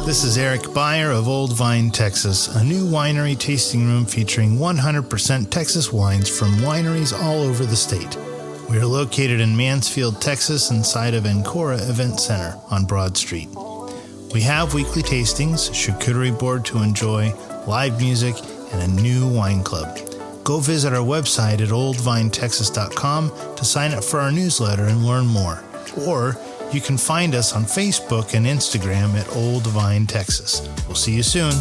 This is Eric Beyer of Old Vine, Texas, a new winery tasting room featuring 100% Texas wines from wineries all over the state. We are located in Mansfield, Texas, inside of Ancora Event Center on Broad Street. We have weekly tastings, charcuterie board to enjoy, live music, and a new wine club. Go visit our website at oldvinetexas.com to sign up for our newsletter and learn more. Or you can find us on Facebook and Instagram at Old Vine, Texas. We'll see you soon.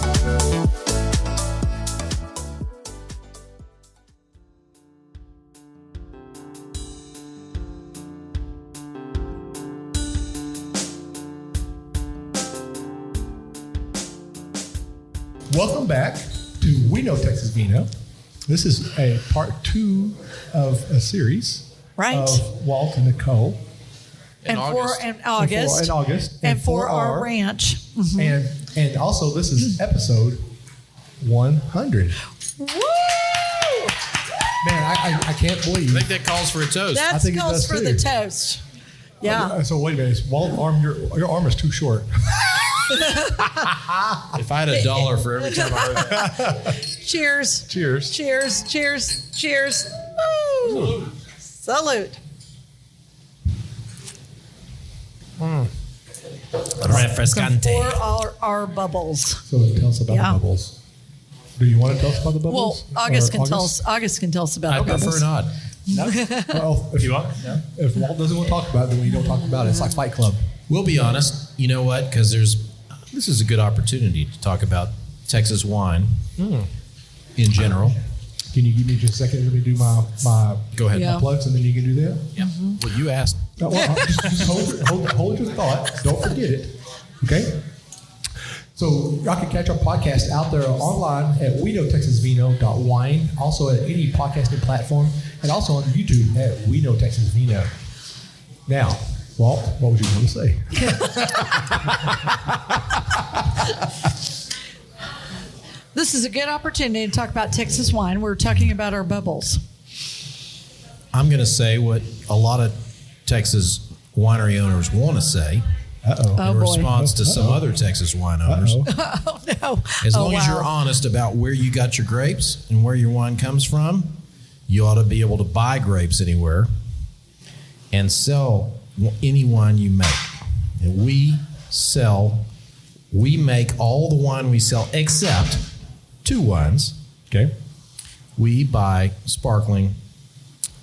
Welcome back to We Know Texas Vino. This is a part 2 of a series of Walt and Nicole. And Fore and August. And for our ranch. Mm-hmm. And also this is episode 100. Woo! Man, I can't believe. I think that calls for a toast. That calls for the toast. Yeah. So wait a minute. Walt's arm, your arm is too short. If I had $1 for every time I heard that. Cheers. Cheers. Cheers. Cheers. Cheers. Woo. Salute. Refrescante. For our bubbles. So tell us about the bubbles. Do you want to tell us about the bubbles? Well, August can tell us. August can tell us about the bubbles. I prefer not. No? Well, if you want, no. If Walt doesn't want to talk about it, then we don't talk about it. It's like Fight Club. We'll be honest. You know what? Because this is a good opportunity to talk about Texas wine in general. Can you give me just a second? Let me do my Go ahead. my plugs, and then you can do that. Yeah. Well, you asked. No, well, just hold your thought. Don't forget it. Okay? So y'all can catch our podcast out there online at weknowtexasvino.wine, also at any podcasting platform, and also on YouTube at We Know Texas Vino. Now, Walt, what would you want to say? This is a good opportunity to talk about Texas wine. We're talking about our bubbles. I'm going to say what a lot of Texas winery owners want to say in response to some other Texas wine owners. Oh, no. As long as you're honest about where you got your grapes and where your wine comes from, you ought to be able to buy grapes anywhere and sell any wine you make. And we make all the wine we sell except 2 wines. Okay. We buy sparkling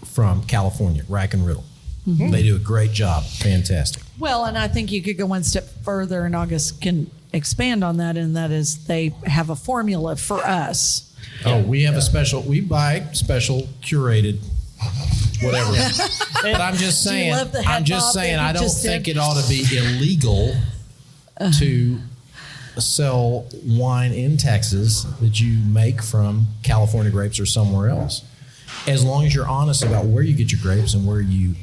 from California, Rack and Riddle. Mm-hmm. They do a great job. Fantastic. Well, and I think you could go one step further, and August can expand on that, and that is they have a formula for us. Oh, we have we buy special curated whatever. But I'm just saying, I don't think it ought to be illegal to sell wine in Texas that you make from California grapes or somewhere else. As long as you're honest about where you get your grapes and where you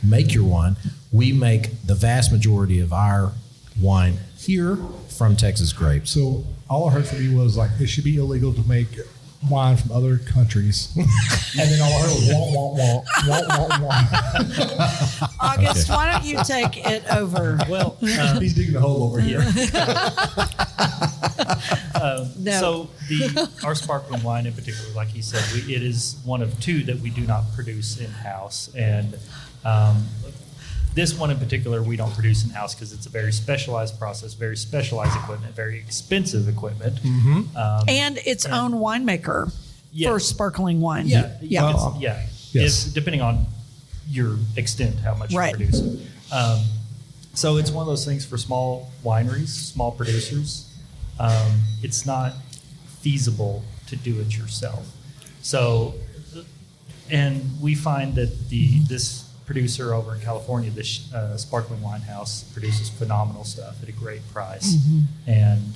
make your wine. We make the vast majority of our wine here from Texas grapes. So all I heard from you was like it should be illegal to make wine from other countries. And then all I heard was wah. August, why don't you take it over? Well, he's digging a hole over here. So our sparkling wine in particular, like he said, it is one of 2 that we do not produce in-house. And this one in particular, we don't produce in-house because it's a very specialized process, very specialized equipment, very expensive equipment. Mm-hmm. And its own winemaker for sparkling wine. Yeah. Yes. Depending on your extent, how much you produce. So it's one of those things for small wineries, small producers. It's not feasible to do it yourself. So, and we find that this producer over in California, this sparkling wine house, produces phenomenal stuff at a great price. Mm-hmm. And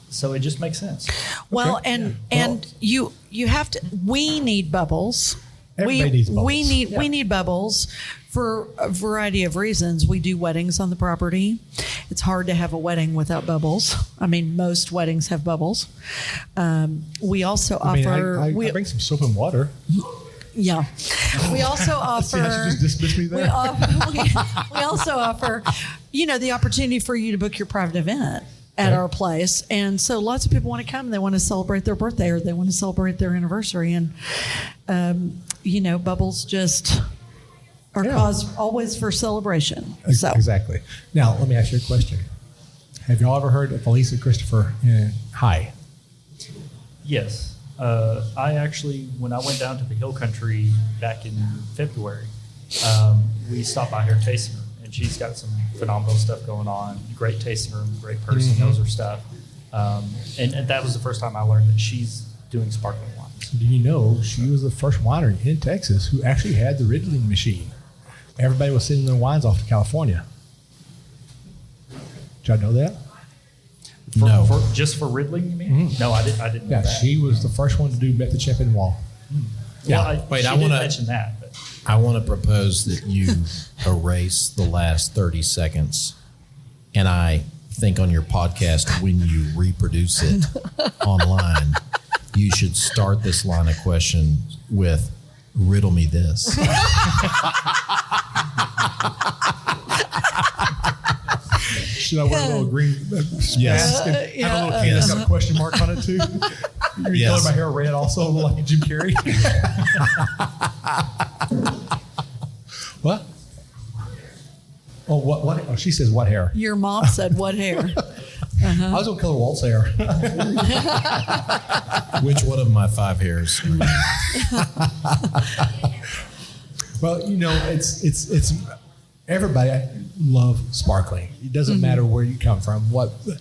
so it just makes sense. Well, okay. and you have to, we need bubbles. Everybody needs bubbles. We need bubbles for a variety of reasons. We do weddings on the property. It's hard to have a wedding without bubbles. I mean, most weddings have bubbles. We also offer. I bring some soap and water. Yeah. We also offer. Just dismissed me there. We also offer, the opportunity for you to book your private event at our place. And so lots of people want to come. They want to celebrate their birthday or they want to celebrate their anniversary. And, bubbles just are caused always for celebration. So. Exactly. Now, let me ask you a question. Have y'all ever heard of Elisa Christopher in High? Yes. I actually, when I went down to the Hill Country back in February, we stopped by her tasting room, and she's got some phenomenal stuff going on. Great tasting room, great person, knows her stuff. And that was the first time I learned that she's doing sparkling wines. Do you know she was the first winery in Texas who actually had the riddling machine? Everybody was sending their wines off to California. Did y'all know that? Just for riddling, you mean? Mm-hmm. No, I didn't know that. She was the first one to do Met the Champion Wall. Yeah. Well, I want to mention that. But. I want to propose that you erase the last 30 seconds. And I think on your podcast, when you reproduce it online, you should start this line of question with, riddle me this. Should I wear a little green mask and have a little kid that's got a question mark on it too? You're color my hair red also, like Jim Carrey. What? Oh, what? Oh, she says what hair? Your mom said what hair? I was going to color Walt's hair. Which one of my 5 hairs? Well, it's everybody love sparkling. It doesn't matter where you come from.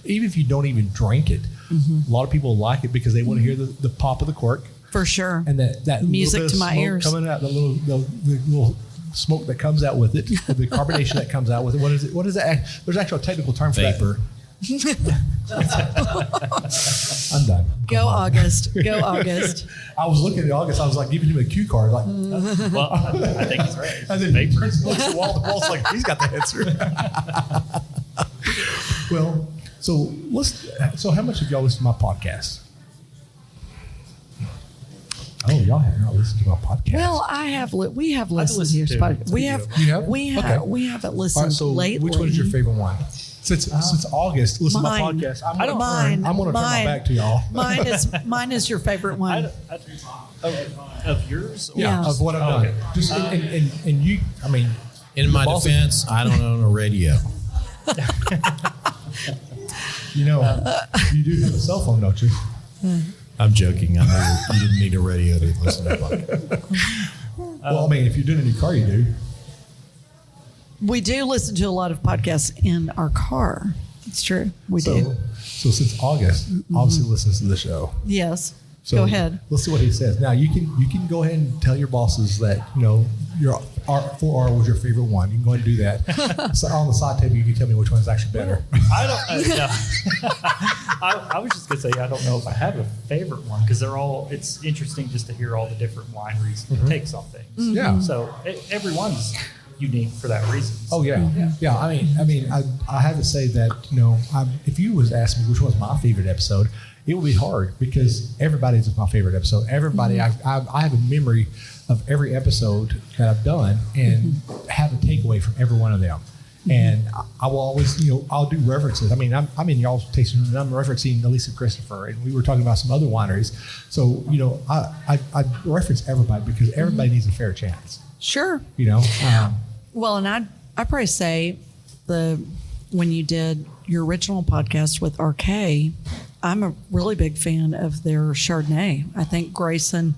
Even if you don't even drink it, a lot of people like it because they want to hear the pop of the cork. For sure. And that music to my ears coming out, the little smoke that comes out with it, the carbonation that comes out with it. What is that? There's actually a technical term for vapor. I'm done. Go August. Go August. I was looking at August. I was like giving him a cue card. Like, well, I think he's right. And then vapor looks at Walt's like, he's got the answer. Well, so how much have y'all listened to my podcast? Oh, y'all have not listened to my podcast. Well, we have listened to your podcast. We haven't listened lately. Which one is your favorite one? Since August, listen to my podcast. I'm going to turn my back to y'all. Mine is your favorite one. Of yours? Yeah, of what I've done. Just and you, I mean, in my defense, I don't own a radio. You do have a cell phone, don't you? I'm joking. I know you didn't need a radio to listen to a podcast. Well, I mean, if you're doing it in your car, you do. We do listen to a lot of podcasts in our car. It's true. We do. So since August, obviously listens to the show. Yes. So go ahead. Let's see what he says. Now you can go ahead and tell your bosses that your 4R was your favorite one. You can go ahead and do that. So on the side table, you can tell me which one is actually better. I was just gonna say I don't know if I have a favorite one because it's interesting just to hear all the different wineries and takes on things. Yeah. So everyone's unique for that reason. Oh yeah. I mean, I have to say that if you was asking me which was my favorite episode, it would be hard because everybody's my favorite episode. Everybody, I have a memory of every episode that I've done and have a takeaway from every one of them. And I will always, I'll do references. I mean, I'm in y'all's tasting room and I'm referencing Elisa Christopher, and we were talking about some other wineries. So, I reference everybody because everybody needs a fair chance. Sure. Well, and I'd probably say when you did your original podcast with RK, I'm a really big fan of their Chardonnay. I think Grayson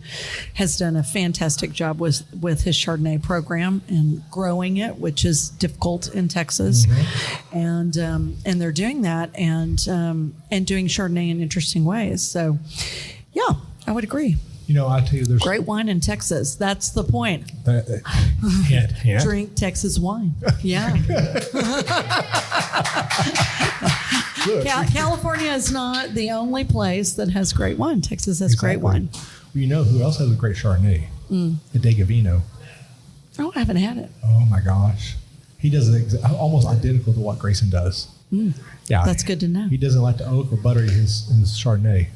has done a fantastic job with his Chardonnay program and growing it, which is difficult in Texas. And they're doing that and doing Chardonnay in interesting ways. So, yeah, I would agree. I tell you, there's great wine in Texas. That's the point. Yeah. Drink Texas wine. Yeah. California is not the only place that has great wine. Texas has great wine. Well, who else has a great Chardonnay? Adega Vino. Oh, I haven't had it. Oh my gosh, he does it almost identical to what Grayson does. Yeah, that's good to know. He doesn't like the oak or buttery his Chardonnay.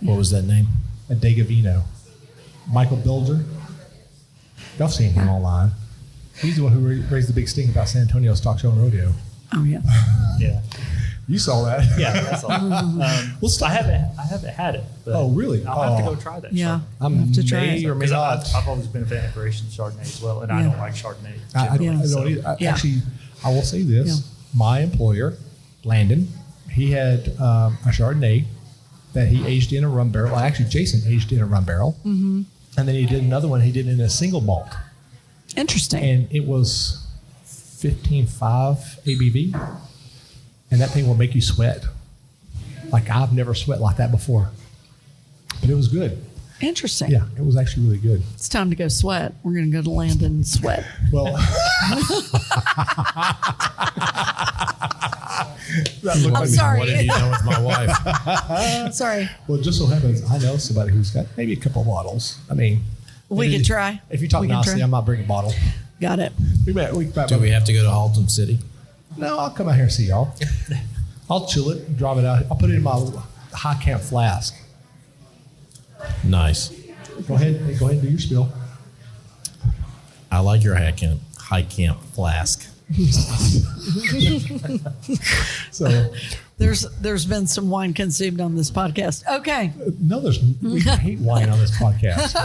What was that name? Adega Vino. Michael Bilger. Y'all seen him online. He's the one who raised the big stink about San Antonio Stock Show and Rodeo. Oh, yeah. Yeah. You saw that. Yeah, that's all. I haven't had it. But Oh, really? I'll have to go try that. Yeah. I have to try it. or may not. I've always been a fan of Gratian Chardonnay as well, and I Yeah. don't like Chardonnay. I generally, don't either. Yeah. Actually, I will say this. My employer, Landon, he had a Chardonnay that he aged in a rum barrel. Well, actually, Jason aged in a rum barrel. Mm-hmm. And then he did another one. He did it in a single malt. Interesting. And it was 15.5 ABV. And that thing will make you sweat. Like I've never sweat like that before. But it was good. Interesting. Yeah, it was actually really good. It's time to go sweat. We're going to go to Landon and sweat. Well, I'm sorry. What have you done with my wife? Sorry. well, it just so happens I know somebody who's got maybe a couple of bottles. I mean, We maybe- could try. If you talk We can nicely, try. I might bring a bottle. Got it. We Do we have to go to Haltom City? No, I'll come out here and see y'all. I'll chill it, drive it out. I'll put it in my high camp flask. Nice. Go ahead and do your spill. I like your high camp flask. So There's been some wine consumed on this podcast. Okay. no, we hate wine on this podcast.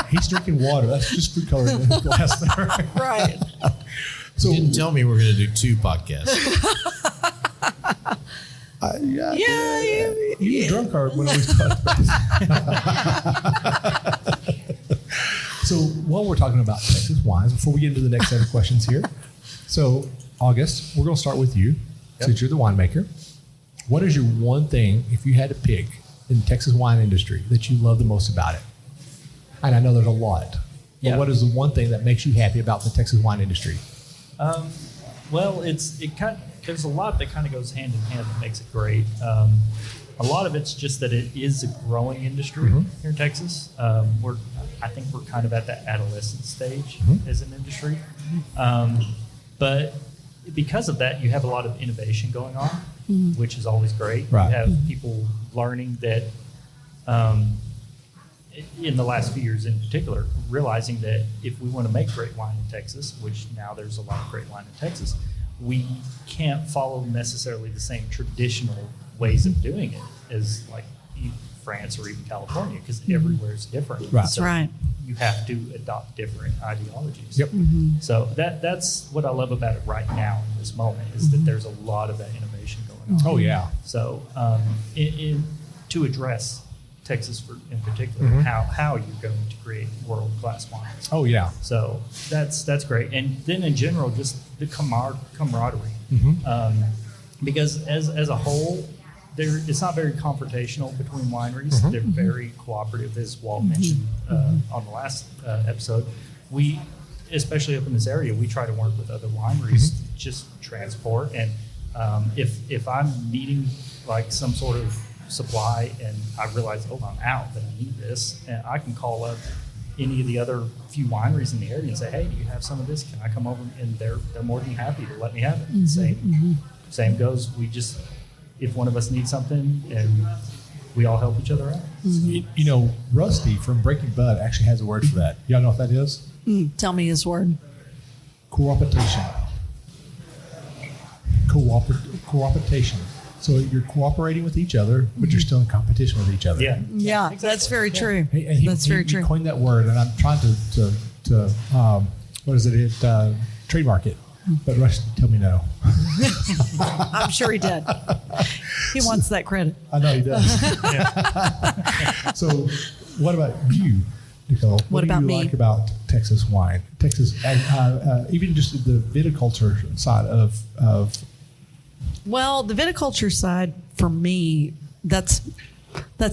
He's drinking water. That's just food coloring in his glass there. Right. So You didn't tell me we're going to do 2 podcasts. You were drunk or when we talked about So while we're talking about Texas wines, before we get into the next set of questions here, so August, we're going to start with you, since you're the winemaker. What is your one thing, if you had to pick in the Texas wine industry, that you love the most about it? And I know there's a lot. But what is the one thing that makes you happy about the Texas wine industry? Well, there's a lot that kind of goes hand in hand that makes it great. A lot of it's just that it is a growing industry here in Texas. I think we're kind of at that adolescent stage as an industry. But because of that, you have a lot of innovation going on, which is always great. Right. You have people learning that in the last few years in particular, realizing that if we want to make great wine in Texas, which now there's a lot of great wine in Texas, we can't follow necessarily the same traditional ways of doing it as like France or even California, because everywhere is different. Right. So Right. you have to adopt different ideologies. Yep. So that's what I love about it right now in this moment, is that there's a lot of that innovation going on. Oh, yeah. So to address Texas in particular, how you're going to create world-class wines. Oh, yeah. So that's great. And then in general, just the camaraderie. Because as a whole, it's not very confrontational between wineries. They're very cooperative, as Walt mentioned on the last episode. We, especially up in this area, we try to work with other wineries to just transport. And if I'm needing like some sort of supply and I realize, I'm out, but I need this, and I can call up any of the other few wineries in the area and say, hey, do you have some of this? Can I come over? And they're more than happy to let me have it. Same goes. If one of us needs something, and we all help each other out. You know, Rusty from Breaking Bud actually has a word for that. Y'all know what that is? Tell me his word. Cooperation. Cooperation. So you're cooperating with each other, but you're still in competition with each other. Yeah. Yeah, that's very true. That's very true. He coined that word, and I'm trying to what is it? Trademark it. But Rusty told me no. I'm sure he did. He wants that credit. I know he does. So, what about you, Nicole? What do about you me? like about Texas wine? Texas, even just the viticulture side of. Well, the viticulture side for me, that's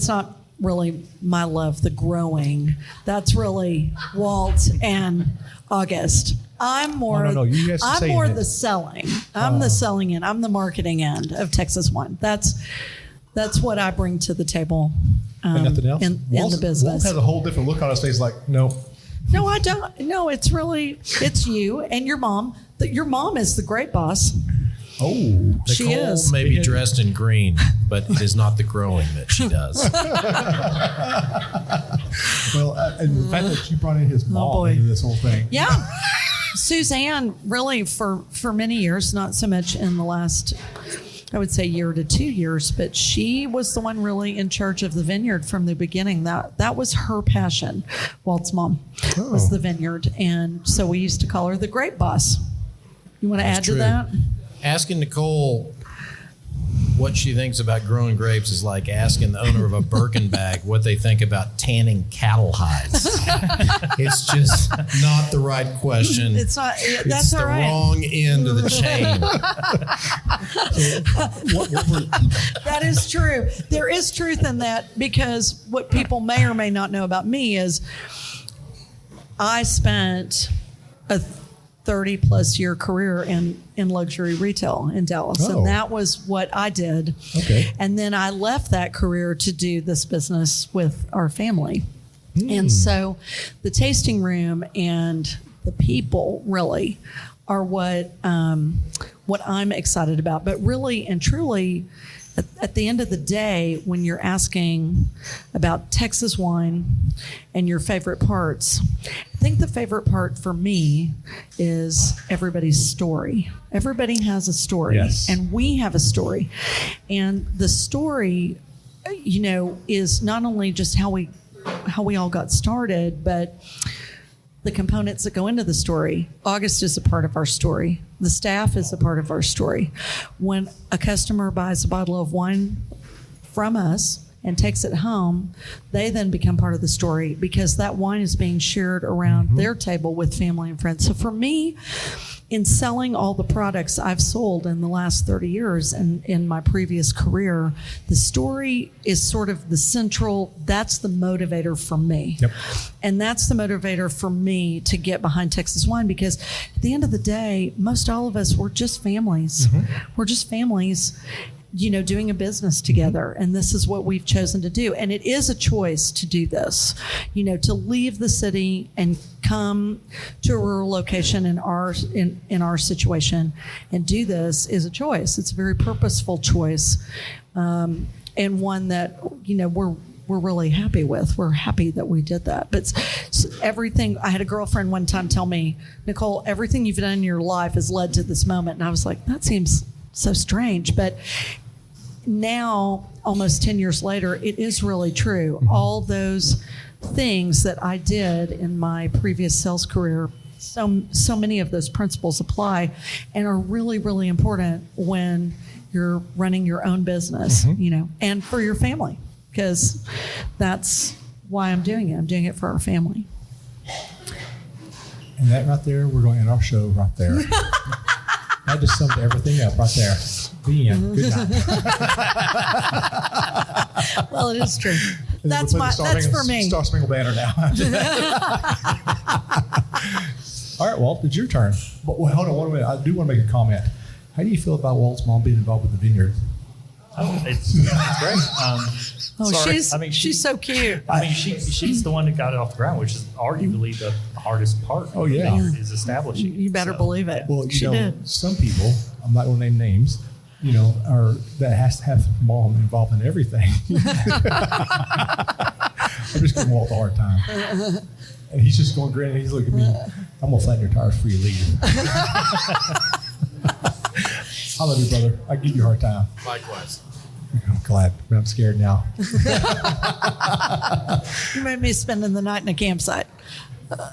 not really my love. The growing, that's really Walt and August. I'm more. No. You guys I'm say more that. the selling. I'm the selling end. I'm the marketing end of Texas wine. That's what I bring to the table. And nothing else. in the business. Walt has a whole different look on his face. Like, no. No, I don't. No, it's you and your mom. Your mom is the great boss. Oh, She Nicole is. may be dressed in green, but it is not the growing that she does. Well, and the fact that you brought in his mom boy. into this whole thing. Yeah. Suzanne, really, for many years, not so much in the last, I would say, year to 2 years, but she was the one really in charge of the vineyard from the beginning. That was her passion. Walt's mom was the vineyard. And so we used to call her the grape boss. You want to add to that? Asking Nicole what she thinks about growing grapes is like asking the owner of a Birkin bag what they think about tanning cattle hides. It's just not the right question. It's not. That's It's all the right. wrong end of the chain. That is true. There is truth in that, because what people may or may not know about me is I spent a 30 plus year career in luxury retail in Dallas. Oh. And that was what I did. Okay. And then I left that career to do this business with our family. And so the tasting room and the people really are what I'm excited about. But really and truly, at the end of the day, when you're asking about Texas wine and your favorite parts, I think the favorite part for me is everybody's story. Everybody has a story, Yes. and we have a story. And the story, is not only just how we all got started, but the components that go into the story. August is a part of our story. The staff is a part of our story. When a customer buys a bottle of wine from us and takes it home, they then become part of the story, because that wine is being shared around their table with family and friends. So for me, in selling all the products I've sold in the last 30 years and in my previous career, the story is sort of the central, that's the motivator for me. Yep. And that's the motivator for me to get behind Texas wine, because at the end of the day, most all of us, we're just families. We're just families, doing a business together. And this is what we've chosen to do. And it is a choice to do this, to leave the city and come to a rural location in our situation and do this is a choice. It's a very purposeful choice. And one that, we're really happy with. We're happy that we did that. But everything, I had a girlfriend one time tell me, Nicole, everything you've done in your life has led to this moment. And I was like, that seems so strange. But now, almost 10 years later, it is really true. All those things that I did in my previous sales career, so many of those principles apply and are really, really important when you're running your own business, and for your family, because that's why I'm doing it. I'm doing it for our family. And that right there, we're going to end our show right there. That just summed everything up right there. The end. Good night. Well, it is true. And then we'll play the That's for me. Star Spangled Banner now. All right, Walt, it's your turn. But hold on, wait a minute. I do want to make a comment. How do you feel about Walt's mom being involved with the vineyard? Oh, it's great. She's so cute. She's the one that got it off the ground, which is arguably the hardest part. Oh, yeah. Is establishing. You better believe it. Well, she did. Some people, I'm not going to name names, that has to have mom involved in everything. I'm just giving Walt a hard time. And he's just going grinning. He's looking at me. I'm going to flatten your tires before you leave. I love you, brother. I give you a hard time. Likewise. I'm glad, but I'm scared now. You made me spending the night in a campsite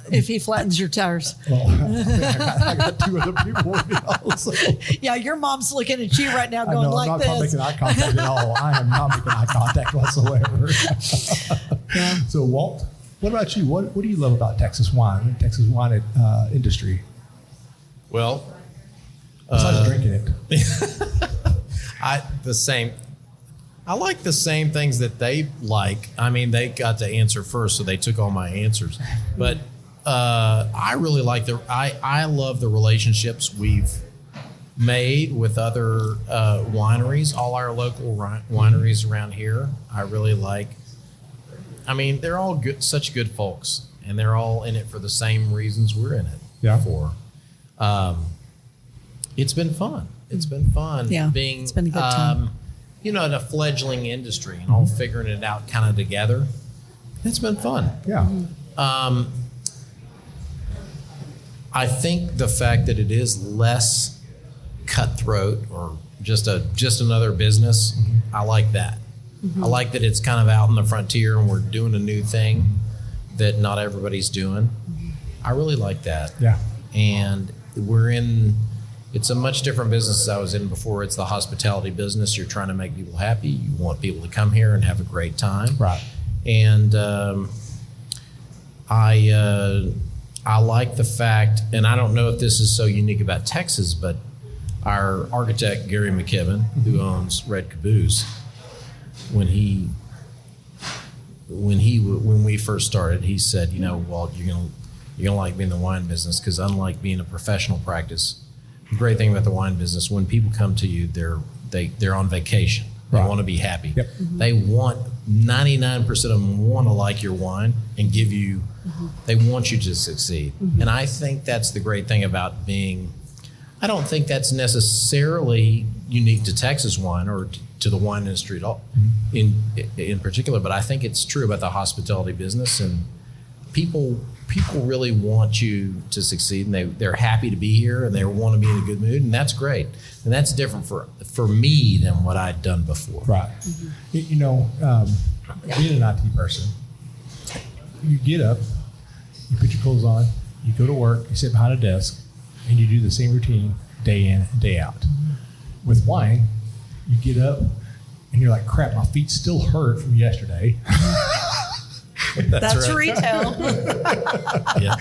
if he flattens your tires. Well, I got two other people with me also. Yeah, your mom's looking at you right now I going know, like I'm this. not making eye contact at all. I am not making eye contact whatsoever. Yeah. So, Walt, what about you? What do you love about Texas wine, industry? Well, Besides drinking it. I like the same things that they like. I mean, they got to answer first, so they took all my answers. But I really like I love the relationships we've made with other wineries, all our local wineries around here. I really like. I mean, they're all good, such good folks, and they're all in it for the same reasons we're in it for. It's been fun. It's been fun. Yeah, being, it's been a good time. in a fledgling industry and all figuring it out kind of together. It's been fun. Yeah. I think the fact that it is less cutthroat or just another business, I like that. I like that it's kind of out in the frontier and we're doing a new thing that not everybody's doing. I really like that. Yeah. And it's a much different business I was in before. It's the hospitality business. You're trying to make people happy. You want people to come here and have a great time. Right. And I like the fact, and I don't know if this is so unique about Texas, but our architect, Gary McKibben, who owns Red Caboose, when we first started, he said, Walt, you're gonna like being in the wine business because unlike being a professional practice, the great thing about the wine business, when people come to you, they're on vacation. They want to be happy. Yep. They want 99% of them want to like your wine and give you. They want you to succeed, and I think that's the great thing about being. I don't think that's necessarily unique to Texas wine or to the wine industry at all, in particular. But I think it's true about the hospitality business, and people really want you to succeed, and they're happy to be here, and they want to be in a good mood, and that's great. And that's different for me than what I'd done before. Right. Being an IT person, you get up, you put your clothes on, you go to work, you sit behind a desk, and you do the same routine day in and day out. With wine, you get up and you're like, crap, my feet still hurt from yesterday. That's right. retail. Yeah.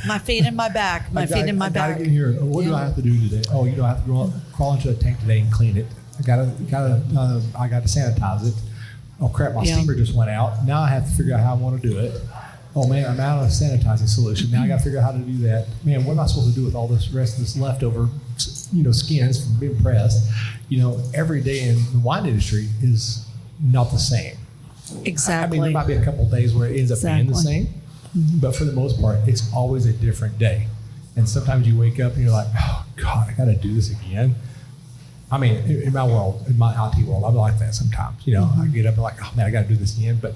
My feet and my back. My feet and my back. I gotta get here. What do I have to do today? Oh, I have to go crawl into a tank today and clean it. I gotta sanitize it. Oh crap, my steamer just went out. Now I have to figure out how I want to do it. Oh man, I'm out of a sanitizing solution. Now I got to figure out how to do that. Man, what am I supposed to do with all this rest of this leftover, skins from being pressed? Every day in the wine industry is not the same. Exactly. There might be a couple of days where it ends up being the same, but for the most part, it's always a different day. And sometimes you wake up and you're like, oh God, I got to do this again. In my world, in my IT world, I'm like that sometimes. I get up and like, oh man, I got to do this again. But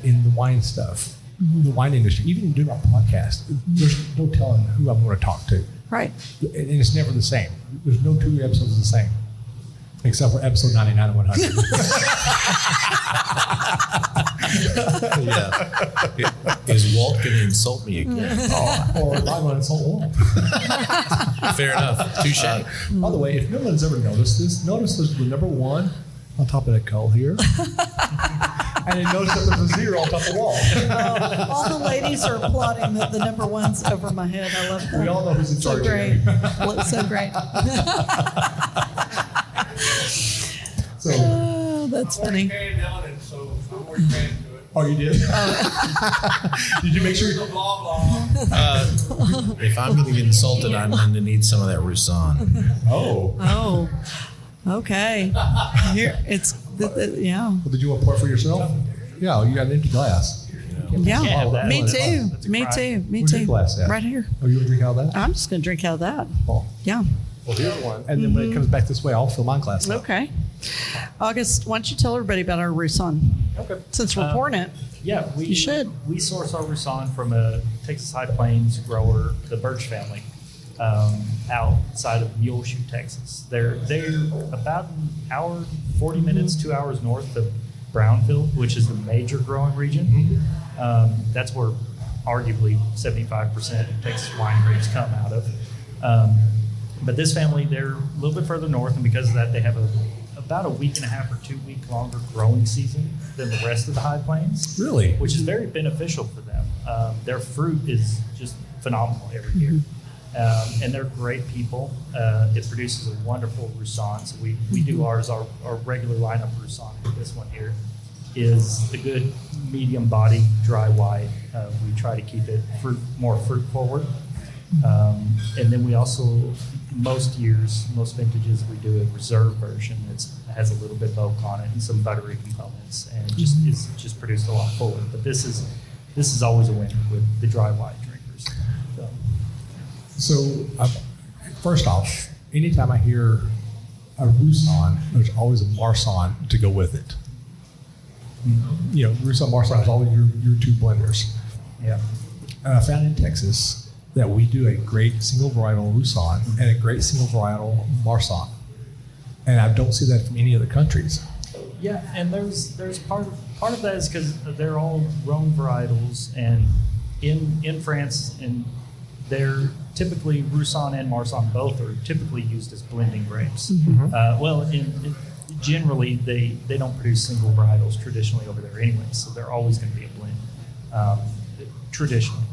in the wine stuff, the wine industry, even doing my podcast, there's no telling who I'm going to talk to. Right. And it's never the same. There's no 2 episodes the same, except for episode 99 and 100. Yeah. Is Walt going to insult me again? Or I'm going to insult Walt. Fair enough. Touche. By the way, if no one's ever noticed this, notice there's the number 1 on top of Nicole here. And then notice that there's a 0 on top of the wall. All the ladies are applauding that the number 1's over my head. I love that. We all know who's in charge. So great. Looks so great. So, that's funny. Oh, you did? Did you make sure? If I'm going to get insulted, I'm going to need some of that Roussan. Oh. Okay. Here, it's, yeah. Well, did you want to pour for yourself? Yeah, you got an empty glass. Yeah, me too. Where's your glass at? Right here. Oh, you want to drink out of that? I'm just going to drink out of that. Oh. Yeah. Well, here's one. And then when it comes back this way, I'll fill my glass up. Okay. August, why don't you tell everybody about our Roussan? Okay. Since we're pouring it. Yeah, you should. We source our Roussan from a Texas High Plains grower, the Birch family, outside of Muleshoe, Texas. They're about an hour, 40 minutes, 2 hours north of Brownfield, which is the major growing region. That's where arguably 75% of Texas wine grapes come out of. But this family, they're a little bit further north, and because of that, they have about a week and a half or 2 week longer growing season than the rest of the High Plains. Really? Which is very beneficial for them. Their fruit is just phenomenal every year. And they're great people. It produces a wonderful Roussan. So we do ours, our regular lineup Roussan. This one here is the good medium body, dry white. We try to keep it more fruit forward. And then we also, most vintages, we do a reserve version that has a little bit of oak on it and some buttery components, and is just produced a lot fuller. But this is always a winner with the dry white drinkers. So first off, anytime I hear a Roussan, there's always a Marsanne to go with it. Roussan, Marsanne is always your two blenders. Yeah. And I found in Texas that we do a great single varietal Roussan and a great single varietal Marsanne. And I don't see that from any other countries. Yeah, and there's part of that is because they're all Rhone varietals, and in France, and they're typically Roussan and Marsanne both are typically used as blending grapes. Generally they don't produce single varietals traditionally over there anyway, so they're always going to be a blend traditionally.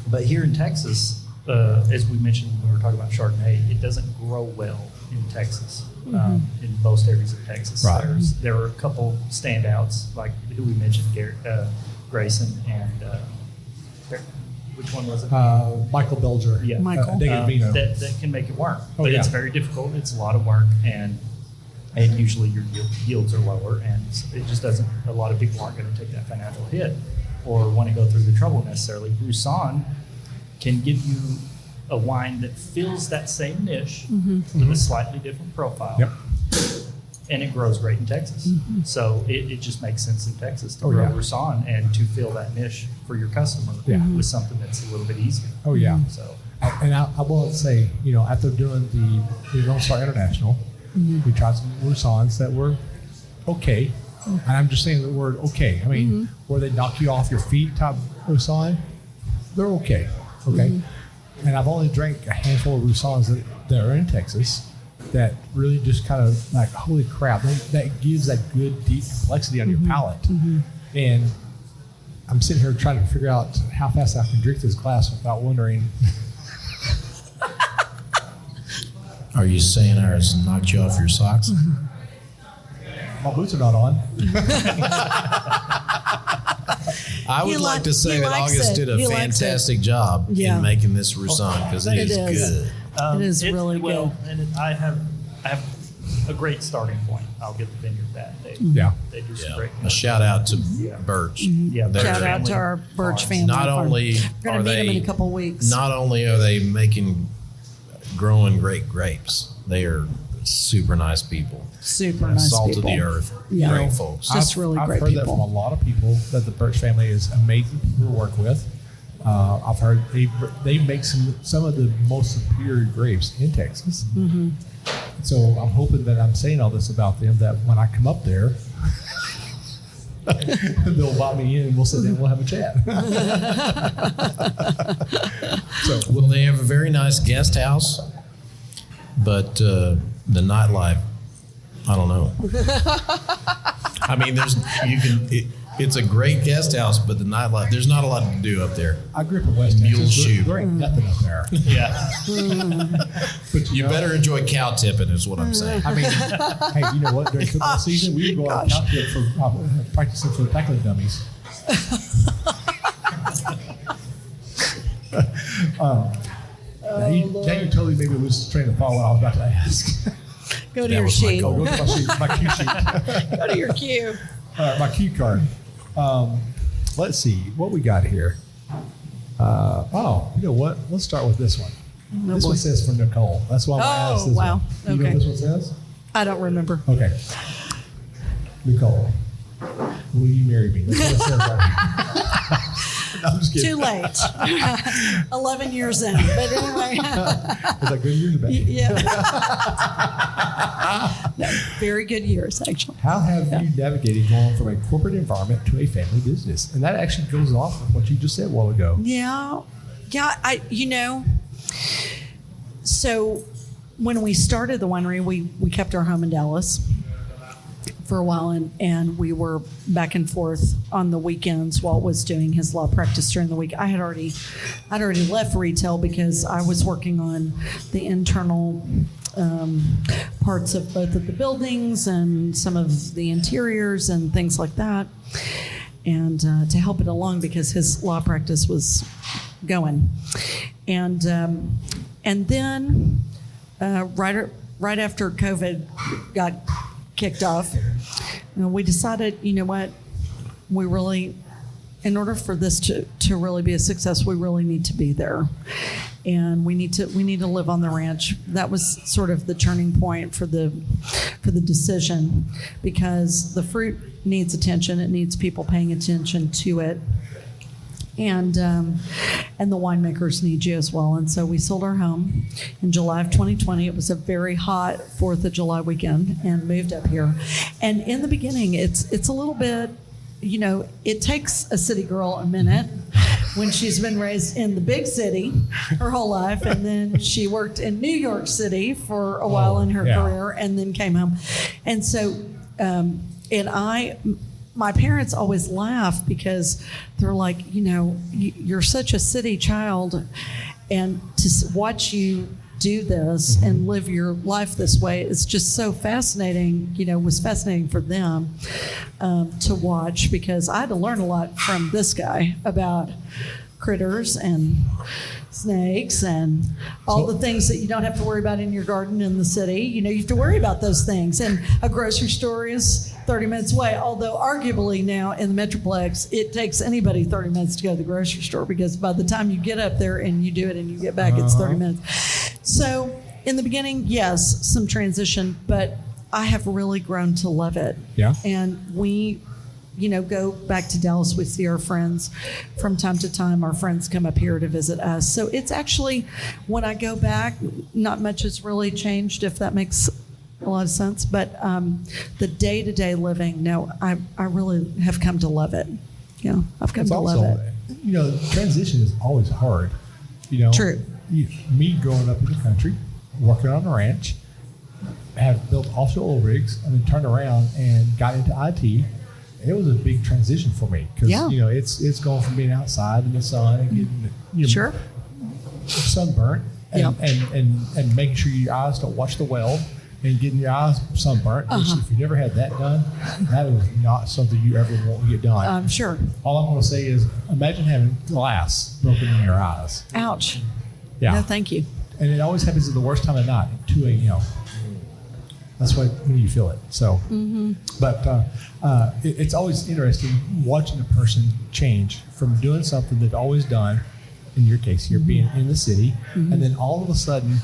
But here in Texas, as we mentioned when we were talking about Chardonnay, it doesn't grow well in Texas. In most areas of Texas, right. There are a couple standouts like who we mentioned, Grayson and which one was it? Michael Belger. Yeah, Michael. That can make it work, but it's very difficult. It's a lot of work, and usually your yields are lower, and it just doesn't. A lot of people aren't going to take that financial hit or want to go through the trouble necessarily. Roussan can give you a wine that fills that same niche with a slightly different profile. Yep. And it grows great in Texas. So it just makes sense in Texas to grow Roussan and to fill that niche for your customer with something that's a little bit easier. Oh, yeah. So, I will say, after doing the Lone Star International, we tried some Roussans that were okay. And I'm just saying the word okay. I mean, where they knock you off your feet type Roussan, they're okay. Okay. And I've only drank a handful of Roussans that are in Texas that really just kind of like, holy crap, that gives that good deep complexity on your palate. And I'm sitting here trying to figure out how fast I can drink this glass without wondering. Are you saying ours knocked you off your socks? My boots are not on. I would like to say that August did a fantastic job in making this Roussan because it is good. It is really good. And I have a great starting point. I'll get the Vineyard that. They do some great. A shout out to Birch. Yeah, shout out to our Birch family. Not only we're going to meet them in a couple of weeks. Not only are they growing great grapes, they are super nice people. Super nice salt people. of the earth. Yeah. Great folks. Just really I've great heard people. that from a lot of people that the Birch family is amazing people to work with. I've heard they make some of the most superior grapes in Texas. So I'm hoping that I'm saying all this about them, that when I come up there, they'll invite me in and we'll sit down and we'll have a chat. Well, they have a very nice guest house, but the nightlife, I don't know. I mean, it's a great guest house, but the nightlife, there's not a lot to do up there. I grew up in West Mule Texas. shoe. There ain't nothing up there. Yeah. But You better enjoy cow tipping is what I'm saying. I mean, hey, you know what? During football season, we would go out and tip for practicing for the tackling dummies. Now you totally made me lose train of thought what I was about to ask. Go to your sheet. Go to my sheet, my cue sheet. Go to your cue. All right, my cue card. Let's see what we got here. You know what? Let's start with this one. This one says for Nicole. That's why I'm going to ask this wow. one. You know what this one says? I don't remember. Okay. Nicole, will you marry me? That's what it says right here. No, I'm just kidding. Too late. 11 years in. But anyway. Was that good years or bad? Yeah. No, very good years, actually. How have you navigated going from a corporate environment to a family business? And that actually goes off with what you just said a while ago. Yeah. So when we started the winery, we kept our home in Dallas for a while, and we were back and forth on the weekends. Walt was doing his law practice during the week. I'd already left retail because I was working on the internal parts of both of the buildings and some of the interiors and things like that, and to help it along because his law practice was going, and then right after COVID got kicked off, we decided, you know what, we really, in order for this to really be a success, we really need to be there. and we need to live on the ranch. That was sort of the turning point for the decision, because the fruit needs attention. It needs people paying attention to it. And the winemakers need you as well. And so we sold our home in July of 2020. It was a very hot 4th of July weekend, and moved up here. And in the beginning, it's a little bit, it takes a city girl a minute when she's been raised in the big city her whole life, and then she worked in New York City for a while in her career, and then came home. And so, my parents always laugh because they're like, you're such a city child, and to watch you do this and live your life this way is just so fascinating. Was fascinating for them to watch, because I had to learn a lot from this guy about critters and snakes and all the things that you don't have to worry about in your garden in the city. You have to worry about those things. And a grocery store is 30 minutes away, although arguably now in the Metroplex, it takes anybody 30 minutes to go to the grocery store, because by the time you get up there and you do it and you get back, it's 30 minutes. So in the beginning, yes, some transition, but I have really grown to love it. Yeah. And we go back to Dallas. We see our friends from time to time. Our friends come up here to visit us. So it's actually, when I go back, not much has really changed, if that makes a lot of sense. But the day-to-day living, no, I really have come to love it. Yeah, I've come to love it. Transition is always hard. True. Me growing up in the country, working on a ranch, have built offshore oil rigs, and then turned around and got into IT. It was a big transition for me, because it's going from being outside in the sun and getting sunburnt, and making sure your eyes don't watch the well, and getting your eyes sunburnt. Which, if you never had that done, that is not something you ever want to get done. I'm sure. All I'm going to say is, imagine having glass broken in your eyes. Ouch. Yeah. No, thank you. And it always happens at the worst time of night, at 2 a.m. That's when you feel it. So, but it's always interesting watching a person change from doing something they've always done. In your case, you're being in the city, and then all of a sudden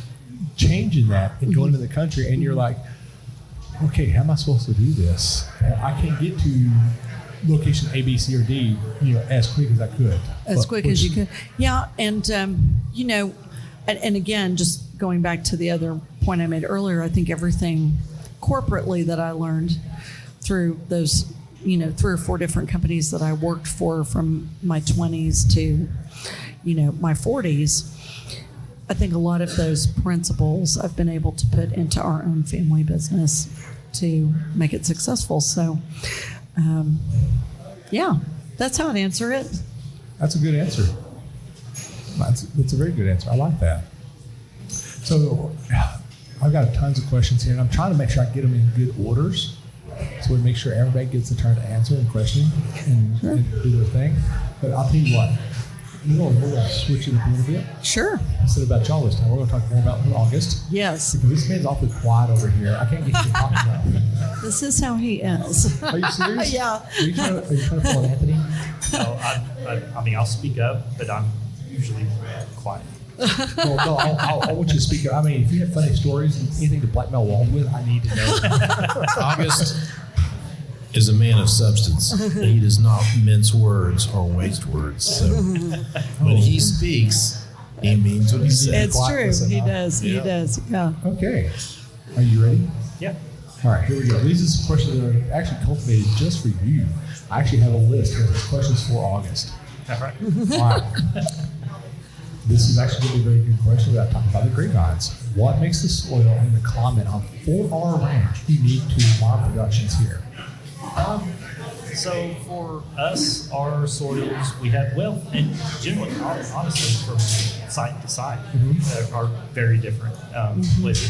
changing that and going to the country, and you're like, okay, how am I supposed to do this? I can't get to location A, B, C, or D, as quick as I could. As quick as you could. Yeah, and and again, just going back to the other point I made earlier, I think everything corporately that I learned through those, 3 or 4 different companies that I worked for from my 20s to, my 40s, I think a lot of those principles I've been able to put into our own family business to make it successful. So, that's how I'd answer it. That's a good answer. That's a very good answer. I like that. So I've got tons of questions here, and I'm trying to make sure I get them in good orders, so we make sure everybody gets a turn to answer and question and do their thing. But I'll tell you what, we're going to switch it up a little bit. Sure. Instead of about y'all this time, we're going to talk more about August. Yes. Because this man's awfully quiet over here. I can't get you talking about him. This is how he is. Are you serious? Yeah. Are you trying to pull an Anthony? No, I'll speak up, but I'm usually quiet. Well, no, I want you to speak up. I mean, if you have funny stories and anything to blackmail Walt with, I need to know. August is a man of substance. He does not mince words or waste words. So when he speaks, he means what he says. It's true. He does. He does. Yeah. Okay. Are you ready? Yeah. All right, here we go. These are some questions that are actually cultivated just for you. I actually have a list here of questions for August. All right. All right. This is actually going to be a very good question without talking about the grapevines. What makes the soil and the climate on Fore Ranch unique to wine productions here? So for us, our soils, we have, and generally, honestly, from site to site, are very different, with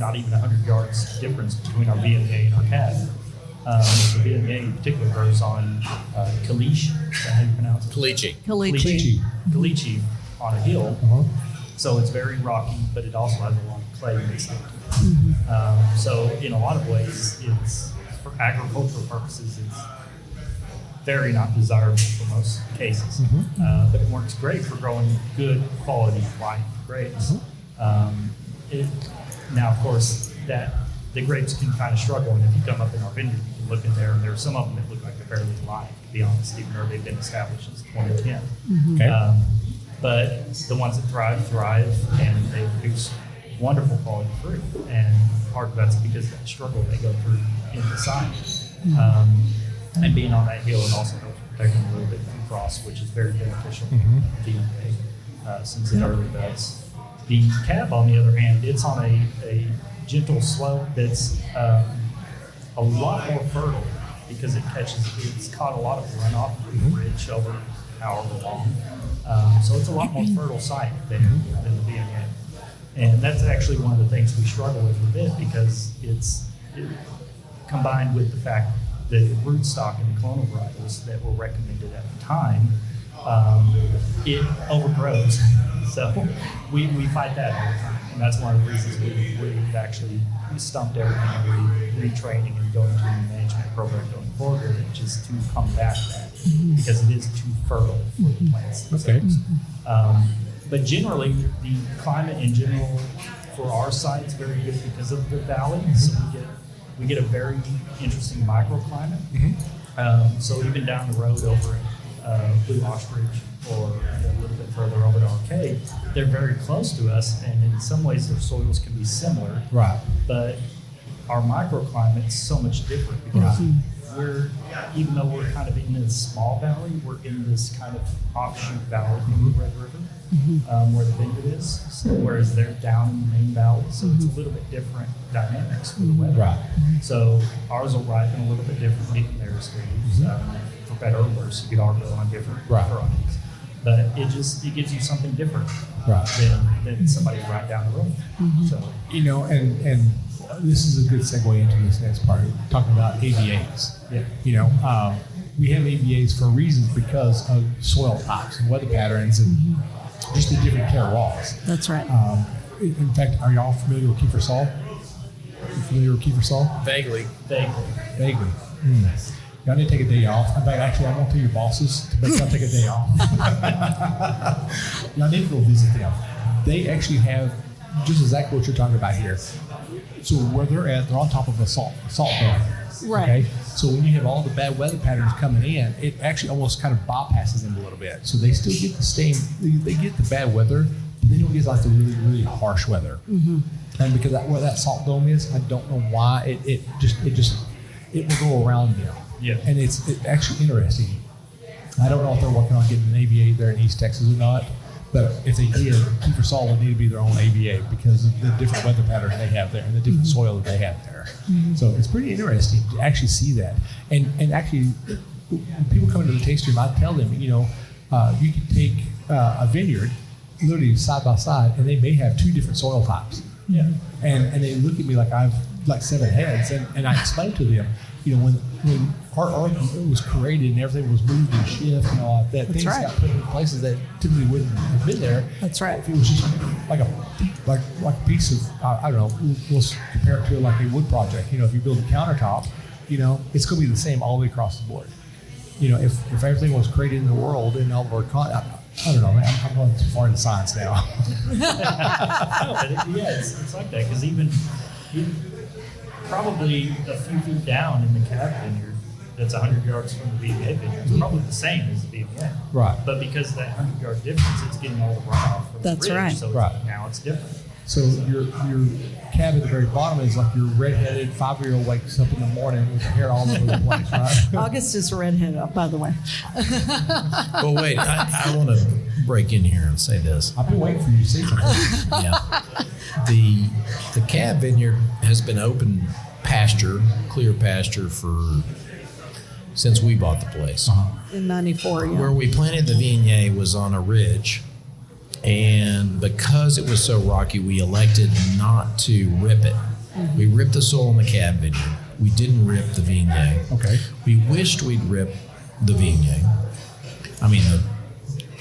not even 100 yards difference between our Viognier and our Cab. The Viognier in particular grows on caliche. Is that how you pronounce it? Caliche. Caliche on a hill. So it's very rocky, but it also has a lot of clay mixed in. So in a lot of ways, it's, for agricultural purposes, it's very not desirable for most cases. But it works great for growing good quality wine. grapes. Now, of course, that the grapes can kind of struggle, and if you come up in our vineyard, you can look in there, and there are some of them that look like they're barely alive, to be honest, even though they've been established since 2010. Okay. But the ones that thrive, and they produce wonderful quality fruit. And part of that's because of that struggle they go through in the sign. And being on that hill and also protect them a little bit from frost, which is very beneficial to DNA since it early does. The cab, on the other hand, it's on a gentle slope that's a lot more fertile because it's caught a lot of runoff from the ridge over however long. So it's a lot more fertile site than the VMA. And that's actually one of the things we struggle with a bit because it's combined with the fact that the rootstock and the clonal varietals that were recommended at the time, it overgrows. So we fight that all the time. And that's one of the reasons we've actually stumped everything and retraining and going to a management program going forward, which is to combat that because it is too fertile for the plants themselves. But generally, the climate in general for our site is very good because of the valley. So we get a very interesting microclimate. So even down the road over at Blue Ostrich or a little bit further over to Arcade, they're very close to us, and in some ways their soils can be similar. Right. But our microclimate's so much different because even though we're kind of in this small valley, we're in this kind of offshoot valley from the Red River, where the vineyard is. So, whereas they're down in the main valley, so it's a little bit different dynamics for the weather. Right. So ours will ripen a little bit differently than theirs do. For better or worse, you could argue on different varieties. But it gives you something different than somebody right down the road. So and this is a good segue into this next part, talking about AVAs. Yeah. We have AVAs for reasons because of soil types and weather patterns and just the different terroirs. That's right. In fact, are y'all familiar with Kiefer Saul? You familiar with Kiefer Saul? Vaguely. Vaguely. Y'all need to take a day off. In fact, actually, I won't tell your bosses to make y'all take a day off. Y'all need to go visit them. They actually have just exactly what you're talking about here. So where they're at, they're on top of a salt dome. Right. Okay. So when you have all the bad weather patterns coming in, it actually almost kind of bypasses them a little bit. So they still get the same. They get the bad weather, but they don't get like the really, really harsh weather. And because where that salt dome is, I don't know why it will go around them. Yeah. And it's actually interesting. I don't know if they're working on getting an AVA there in East Texas or not, but if they did, Kiefer Saul would need to be their own AVA because of the different weather patterns they have there and the different soil that they have there. So it's pretty interesting to actually see that. And actually, when people come into the tasting room, I tell them, you can take a vineyard literally side by side, and they may have two different soil types. Yeah. And they look at me like I've like 7 heads, and I explain to them, when our art was created and everything was moved and shift and all that, things got put in places that typically wouldn't have been there. That's right. If it was just like a piece of, I don't know, we'll compare it to like a wood project. If you build a countertop, it's going to be the same all the way across the board. If everything was created in the world in all of our I don't know, man. I'm going too far into science now. No, but it's like that because even probably a few feet down in the cab vineyard that's 100 yards from the VMA vineyard is probably the same as the VMA. Right. But because of that 100-yard difference, it's getting all the runoff from That's the ridge. right. So now it's different. So your cab at the very bottom is like your redheaded 5-year-old wakes up in the morning with hair all over the place, right? August is a redhead, by the way. Well, wait, I want to break in here and say this. I've been waiting for you to say something. Yeah. The cab vineyard has been open pasture, clear pasture since we bought the place. In 94, yeah. Where we planted the Viognier was on a ridge, and because it was so rocky, we elected not to rip it. We ripped the soil in the cab vineyard. We didn't rip the Viognier. Okay. We wished we'd rip the Viognier. I mean,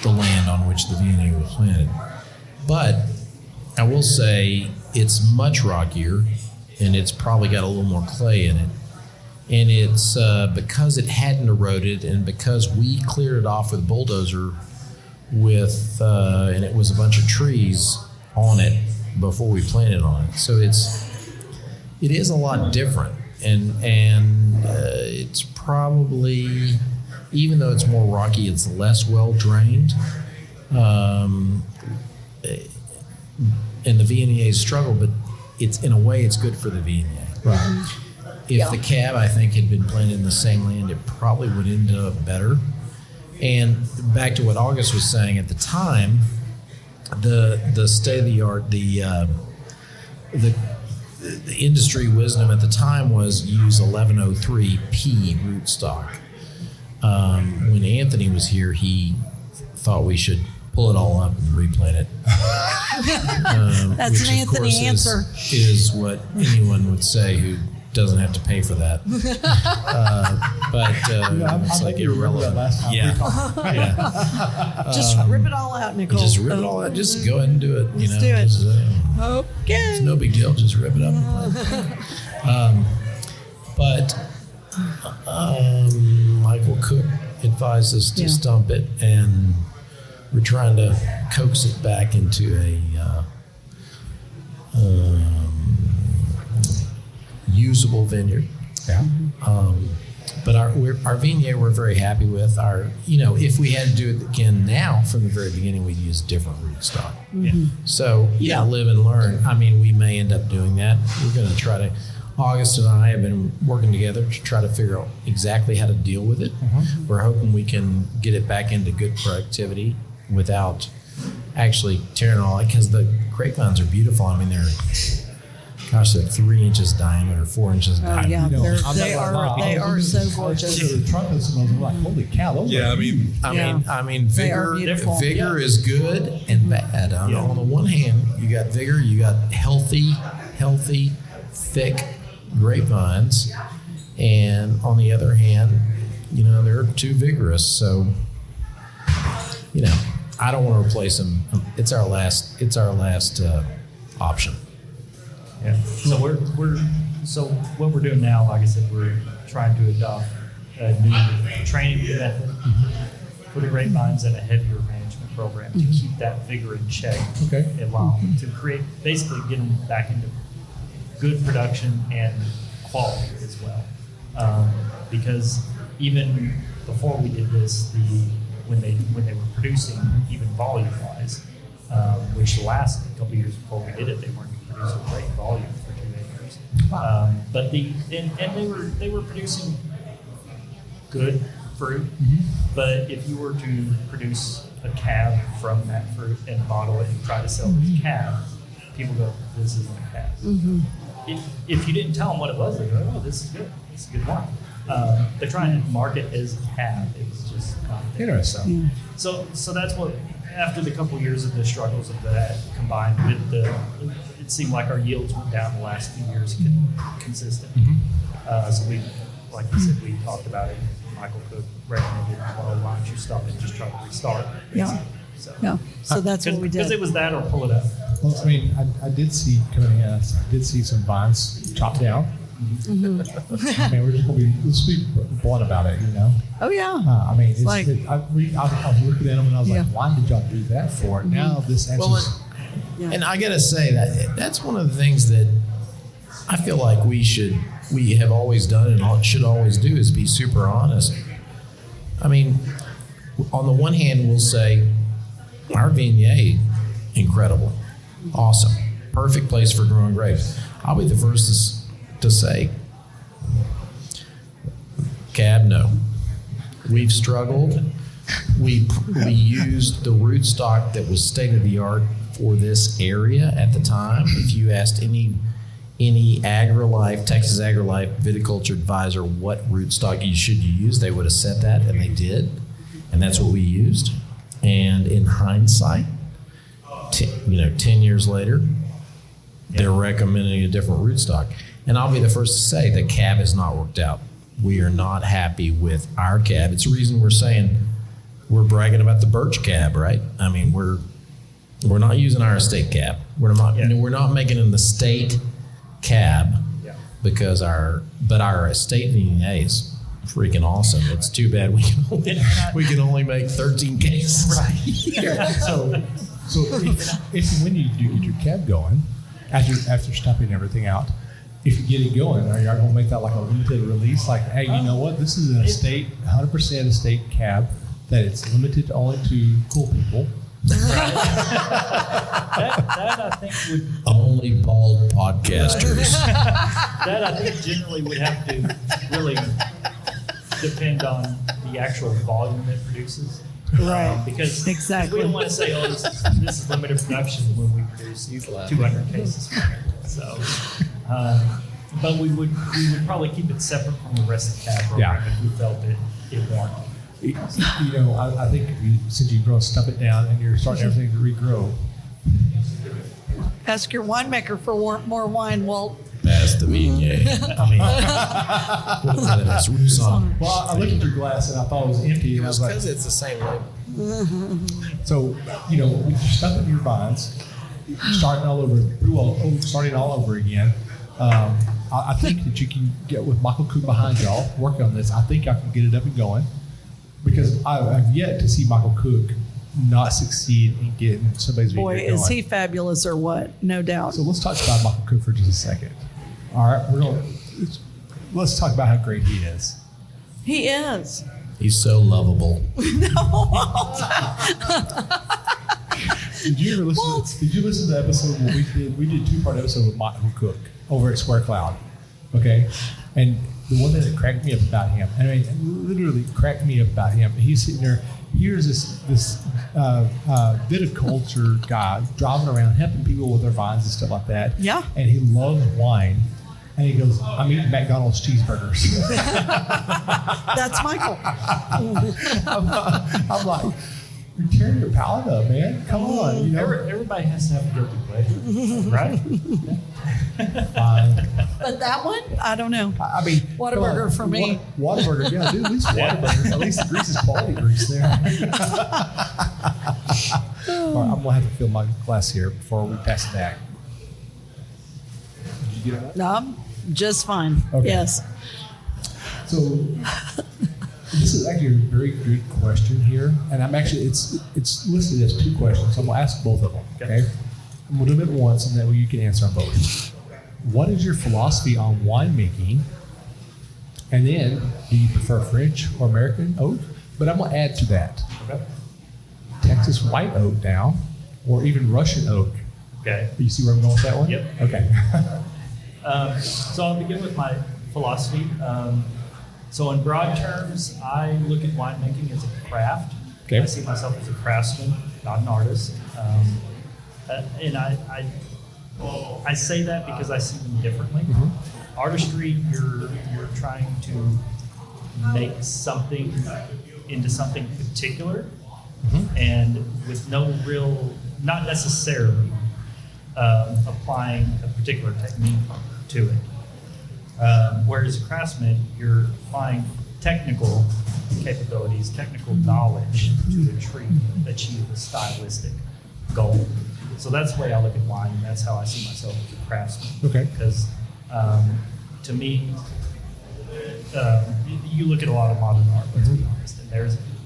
the land on which the Viognier was planted. But I will say it's much rockier, and it's probably got a little more clay in it. And it's because it hadn't eroded, and because we cleared it off with a bulldozer and it was a bunch of trees, on it before we planted on it. So it is a lot different, and it's probably, even though it's more rocky, it's less well drained. And the Viogniers struggle, but it's, in a way, it's good for the Viognier. Right. If the cab, I think, had been planted in the same land, it probably would end up better. And back to what August was saying at the time, the state of the art, the industry wisdom at the time was use 1103P rootstock. When Anthony was here, he thought we should pull it all up and replant it. That's an Anthony answer. Is what anyone would say who doesn't have to pay for that. It's like irrelevant. Yeah. Just rip it all out, Nicole. Just rip it all out. Just go ahead and do it. Let's do it. Just, Okay. it's no big deal. Just rip it up. Michael Cook advised us to stump it, and we're trying to coax it back into a usable vineyard. Yeah. But our Viognier we're very happy with. If we had to do it again now from the very beginning, we'd use different rootstock. Yeah. So live and learn. I mean, we may end up doing that. We're going to try to. August and I have been working together to try to figure out exactly how to deal with it. Mm-hmm. We're hoping we can get it back into good productivity without actually tearing it all out, because the grapevines are beautiful. I mean, they're 3 inches diameter, 4 inches diameter. Yeah, I'm they are so gorgeous. The trumpets, and I was like, holy cow, those are I mean, They are vigor beautiful. is good and bad. On the one hand, you got vigor, you got healthy, thick grapevines, and on the other hand, they're too vigorous. So, I don't want to replace them. It's our last option. Yeah. So so what we're doing now, like I said, we're trying to adopt a new training method for the grapevines and a heavier management program to keep that vigor in check. Okay. And allow them to basically get them back into good production and quality as well. Because even before we did this, when they were producing, even volume wise, which the last couple of years before we did it, they weren't producing great volume for 2 acres. Wow. But they were producing good fruit. But if you were to produce a cab from that fruit and bottle it and try to sell it as a cab, people go, "This isn't a cab." If you didn't tell them what it was, they go, "Oh, this is good. This is a good wine." They're trying to market as a cab. It was just not there. Interesting. So that's what, after the couple years of the struggles of that, combined with it seemed like our yields went down the last few years consistent. So we, like you said, we talked about it. Michael Cook recommended, "Well, why don't you stop and just try to restart?" So that's what we did. Because it was that or pull it up. Well, I mean, I did see coming in, I did see some vines chopped down. I mean, let's be blunt about it, Oh yeah. I mean, it's Like- I was looking at them and I was like, why did y'all do that for? Now this answers. And I got to say that's one of the things that I feel like we have always done and should always do is be super honest. I mean, on the one hand, we'll say our Viognier, incredible, awesome, perfect place for growing grapes. I'll be the first to say, cab, no. We've struggled. We used the rootstock that was state of the art for this area at the time. If you asked any Texas AgriLife viticulture advisor what rootstock you should use, they would have said that, and they did, and that's what we used. And in hindsight, 10 years later, they're recommending a different rootstock. And I'll be the first to say the cab has not worked out. We are not happy with our cab. It's the reason we're saying we're bragging about the birch cab, right? I mean, we're not using our estate cab. We're not making an estate cab because our estate Viognier is freaking awesome. It's too bad we can only make 13 cases. Right. So if and when you do get your cab going, after stumping everything out, if you get it going, are you going to make that like a limited release? Like, hey, you know what? This is an estate, 100% estate cab that it's limited only to cool people. Right. that I think would only bald podcasters. That I think generally would have to really depend on the actual volume it produces. Right. Because exactly. we don't want to say, this is limited production when we produce 200 cases. So, but we would probably keep it separate from the rest of the cab program if we felt it warranted. You know, I think since you've grown, stump it down and you're starting everything to regrow. Ask your winemaker for more wine, Walt. Pass the Vignette. Well, I looked at your glass and I thought it was empty, and I was like, because it's the same label. so, you know, with your stuff in your vines, starting all over again. I think that you can get with Michael Cook behind y'all, working on this. I think I can get it up and going, because I've yet to see Michael Cook not succeed in getting somebody's video going. Boy, is he fabulous or what? No doubt. So let's talk about Michael Cook for just a second. All right, let's talk about how great he is. He is. He's so lovable. Did you listen to the episode where we did 2-part episode with Michael Cook over at Square Cloud? Okay, and the one thing that cracked me up about him, I mean, literally cracked me up about him. He's sitting there. Here's this viticulture guy driving around helping people with their vines and stuff like that. Yeah. And he loves wine. And he goes, I'm eating McDonald's cheeseburgers. That's Michael. I'm like, you're tearing your palate up, man. Come on. You know? Everybody has to have a guilty pleasure, right? But that one, I don't know. I mean, Whataburger for me. Whataburger, yeah, dude, at least Whataburger. At least the grease is quality grease there. All right, I'm going to have to fill my glass here before we pass it back. Did you get it? No, I'm just fine. Okay. Yes. So this is actually a very good question here, and I'm actually it's listed as 2 questions. So I'm gonna ask both of them. Okay, I'm gonna do it once, and that way you can answer on both. What is your philosophy on winemaking? And then, do you prefer French or American oak? But I'm gonna add to that. Okay. Texas white oak now, or even Russian oak. Okay. You see where I'm going with that one? Yep. Okay. So I'll begin with my philosophy. So in broad terms, I look at winemaking as a craft. Okay. I see myself as a craftsman, not an artist. And I say that because I see them differently. Mm-hmm. Artistry, you're trying to make something into something particular, and with no real, not necessarily applying a particular technique to it. Whereas a craftsman, you're applying technical capabilities, technical knowledge to achieve a stylistic goal. So that's the way I look at wine, and that's how I see myself as a craftsman. Okay. Because to me, you look at a lot of modern art, let's be honest, and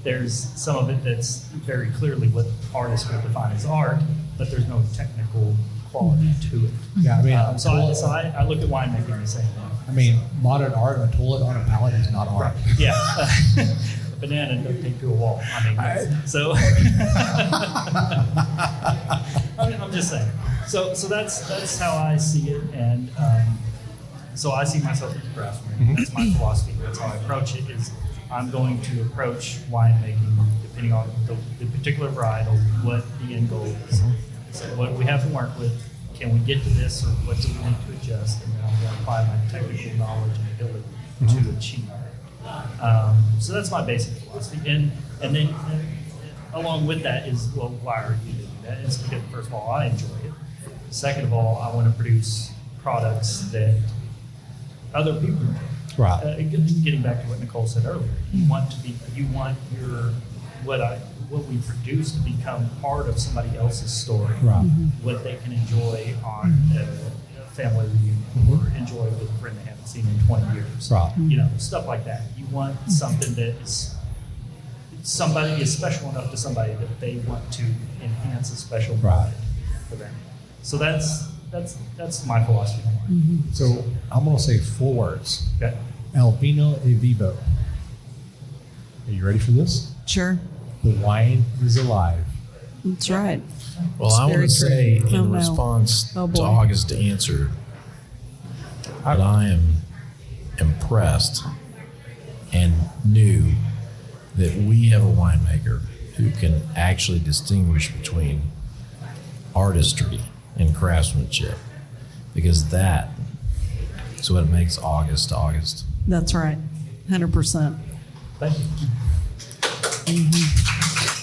there's some of it that's very clearly what artists would define as art, but there's no technical quality to it. Yeah, I mean, So I look at winemaking the same way. I mean, modern art, a toilet on a pallet is not art. Yeah. A banana duct tape to a wall. I mean, so I'm just saying. So that's how I see it, and so I see myself as a craftsman. That's my philosophy. That's how I approach it. Is I'm going to approach winemaking depending on the particular varietal, what the end goal is. So what we have to work with. Can we get to this, or what do we need to adjust? And then I'm going to apply my technical knowledge and ability to achieve that. So that's my basic philosophy. And then along with that is, well, why are you doing that? It's because, first of all, I enjoy it. Second of all, I want to produce products that other people enjoy. Right. Getting back to what Nicole said earlier, you want your what we produce to become part of somebody else's story, Right. What they can enjoy on a family reunion or enjoy with a friend they haven't seen in 20 years. Right. Stuff like that. You want something that is somebody is special enough to somebody that they want to enhance a special product for them. So that's my philosophy on wine. Mm-hmm. So I'm going to say 4 words. Okay. El vino e vivo. Are you ready for this? Sure. The wine is alive. That's right. Well, I want to say in no. response Oh, to boy. August to answer that I am impressed and knew that we have a winemaker who can actually distinguish between artistry and craftsmanship, because that is what makes August August. That's right. 100%. Thank you.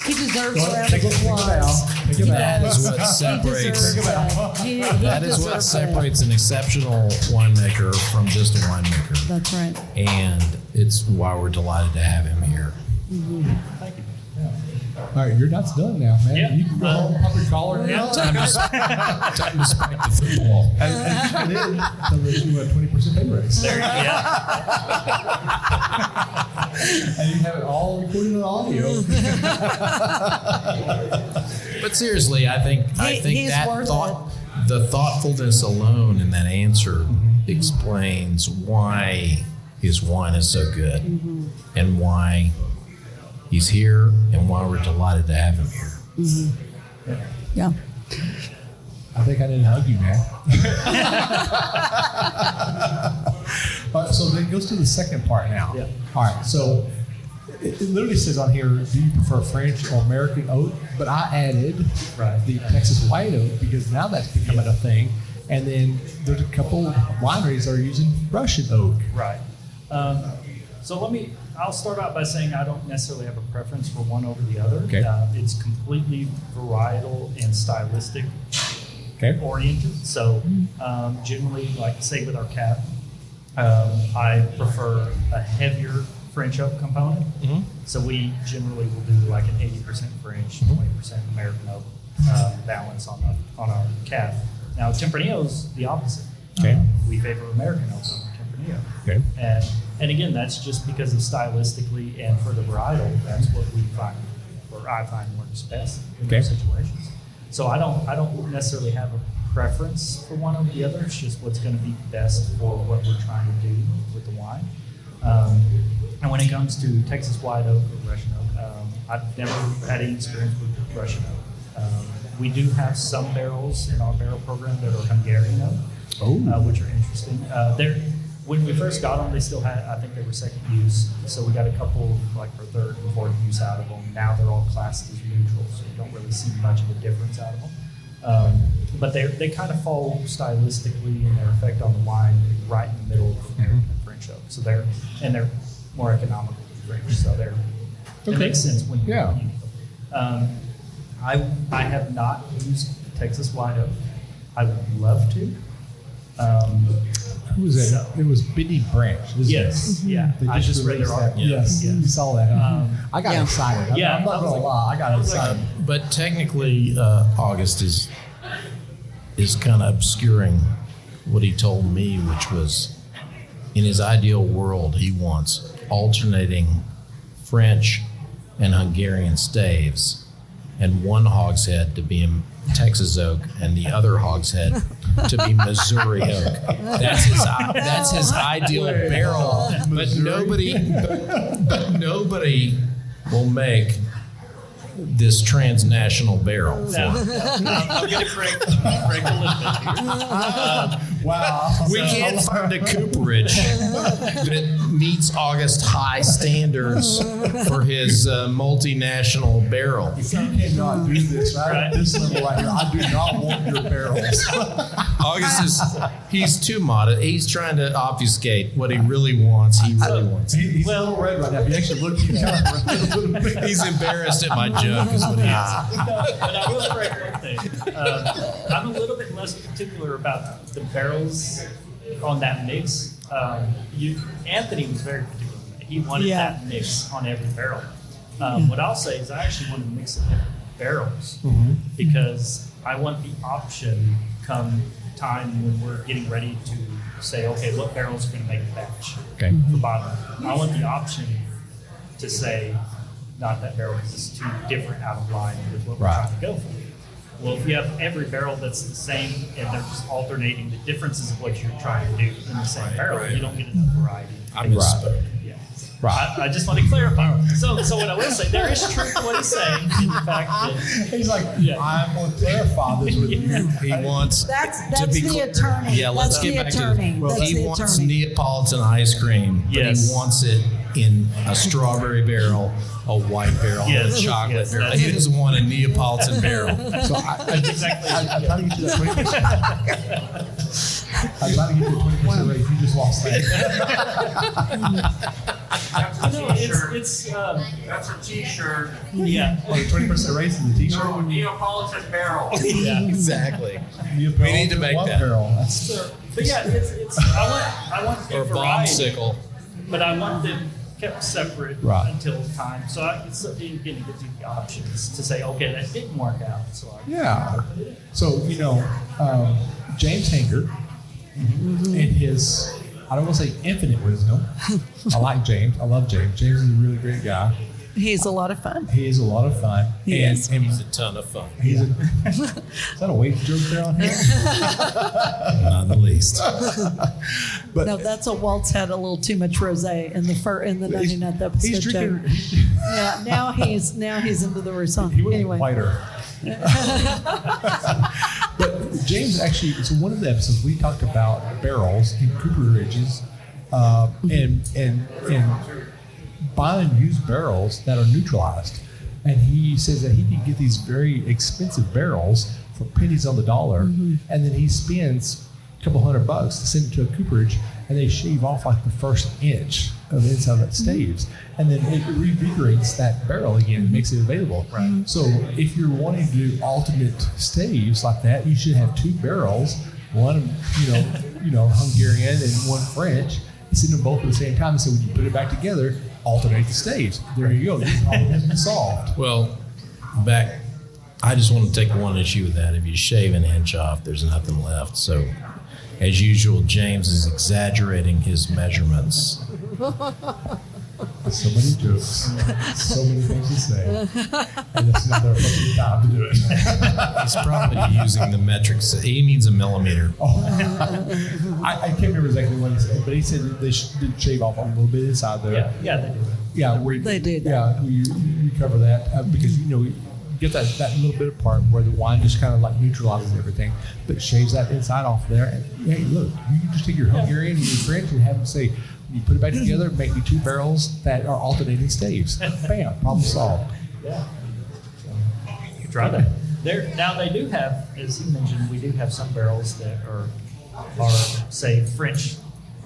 He deserves Go a ahead, round take of a bow. applause. Take a bow. That is what He separates. deserves that. He That is what deserves separates an exceptional winemaker from just a winemaker. that. That's right. And it's why we're delighted to have him here. Thank you. All right, your night's done now, man. Yeah. You can go home, pop your collar Yeah. now. Time to spike the football. And then tell them that you had 20% pay raise. There, yeah. And you have it all recorded on audio. But seriously, I think he's that worth the thoughtfulness alone in that answer explains why his wine is so good and why he's here and why we're delighted to have him here. Yeah. I think I didn't hug you, man. All right, so then it goes to the second part now. Yeah. All right, so it literally says on here, do you prefer French or American oak? But I added the Texas white oak because now that's becoming a thing. And then there's a couple wineries that are using Russian oak. Right. So I'll start out by saying I don't necessarily have a preference for one over the other. Okay. It's completely varietal and stylistic oriented. So generally, like say with our cab, I prefer a heavier French oak component. So we generally will do like an 80% French, 20% American oak balance on our cab. Now Tempranillo's the opposite. We favor American oak over Tempranillo. Okay. And again, that's just because of stylistically and for the varietal, that's what we find, or I find works best in those situations. So I don't necessarily have a preference for one over the other. It's just what's going to be best for what we're trying to do with the wine. And when it comes to Texas white oak or Russian oak, I've never had any experience with Russian oak. We do have some barrels in our barrel program that are Hungarian oak, which are interesting. When we first got them, they still had, I think they were second use. So we got a couple like for third and fourth use out of them. Now they're all classed as neutral, so you don't really see much of a difference out of them. But they kind of fall stylistically in their effect on the wine right in the middle of American and French oak. So they're more economical than French. So it makes sense when you use them. I have not used Texas white oak. I would love to. Who was that? So- It was Benny Branch. Yes, yeah. They I just read their released that. article. Yes, you saw that. I got Yeah. excited. Yeah, I'm not I was going to like- lie. I got excited. But technically, August is kind of obscuring what he told me, which was in his ideal world, he wants alternating French and Hungarian staves, and one hogshead to be in Texas oak and the other hogshead to be Missouri oak. That's his ideal barrel. But nobody will make this transnational barrel for him. I'm going to correct a little bit here. Wow. We can't find a cooperage that meets August high standards for his multinational barrel. If you cannot do this right at this level right here, I do not want your barrels. August he's too modest. He's trying to obfuscate what he really wants. He's He's a little red right now. If you actually look, he's kind of red a little bit. He's embarrassed at my joke is what he is. But I will correct one thing. I'm a little bit less particular about the barrels on that mix. Anthony was very particular. He wanted that mix on every barrel. What I'll say is I actually want to mix it in barrels because I want the option come time when we're getting ready to say, okay, what barrels are going to make the batch for bottom. I want the option to say, not that barrel because it's too different out of line with what we're trying to go for. Well, if you have every barrel that's the same and they're just alternating the differences of what you're trying to do in the same barrel, you don't get enough variety. I misspoke. Yeah. Right. I just want to clarify. So what I will say, there is truth to what he's saying in the fact that he's like, I'm going to clarify this with you. He wants That's to be the attorney. Yeah, let's That's get the back attorney. to That's he the wants attorney. Neapolitan ice cream, but Yes. he wants it in a strawberry barrel, a white barrel, Yes. a chocolate Yes, barrel. that's He doesn't want a Neapolitan barrel. So I'm trying to get you that 20%. I'm trying to get you the 20% raise. You just lost that. That's a T-shirt. Yeah. Oh, the 20% raise in the T-shirt. No, Neapolitan barrel. Yeah. Exactly. Neapolitan We need to make that. barrel. That's But yeah, it's I want the Or variety, bombsicle. but I want them kept separate Right. until time. So again, it gives you the options to say, okay, that didn't work out. So yeah. So James Hanger in his, I don't want to say infinite wisdom. I like James. I love James. James is a really great guy. He's a lot of fun. He is a lot of fun. He is. And He's a ton of fun. he's is that a weight joke there on here? Not in the least. But No, that's a Walt's had a little too much rosé in the 99th episode. he's drinking. Joe. Yeah, now he's into the Roussan. He was Anyway, whiter. But James actually, so one of the episodes we talked about barrels and cooperages, and buying used barrels that are neutralized. And he says that he can get these very expensive barrels for pennies on the dollar, and then he spends a couple $100 to send it to a cooperage, and they shave off like the first inch of the inside that staves, and then it revigorates that barrel again, makes it available. Right. So if you're wanting to do alternate staves like that, you should have two barrels, one Hungarian and one French. You send them both at the same time, and so when you put it back together, alternate the staves. There you go. The problem has been solved. Well, I just want to take one issue with that. If you shave an inch off, there's nothing left. So, as usual, James is exaggerating his measurements. So many jokes, so many things to say, and it's not their fucking time to do it. He's probably using the metrics. He means a millimeter. I can't remember exactly what he said, but he said that they did shave off a little bit inside there. yeah, they do. Yeah, They do that. Yeah, you cover that because you get that little bit of part where the wine just kind of like neutralizes everything, but shaves that inside off there. And hey, look, you can just take your Hungarian and your French and have them say, when you put it back together, make me two barrels that are alternating staves. Bam, problem solved. Yeah. Try that. Now they do have, as he mentioned, we do have some barrels that are say French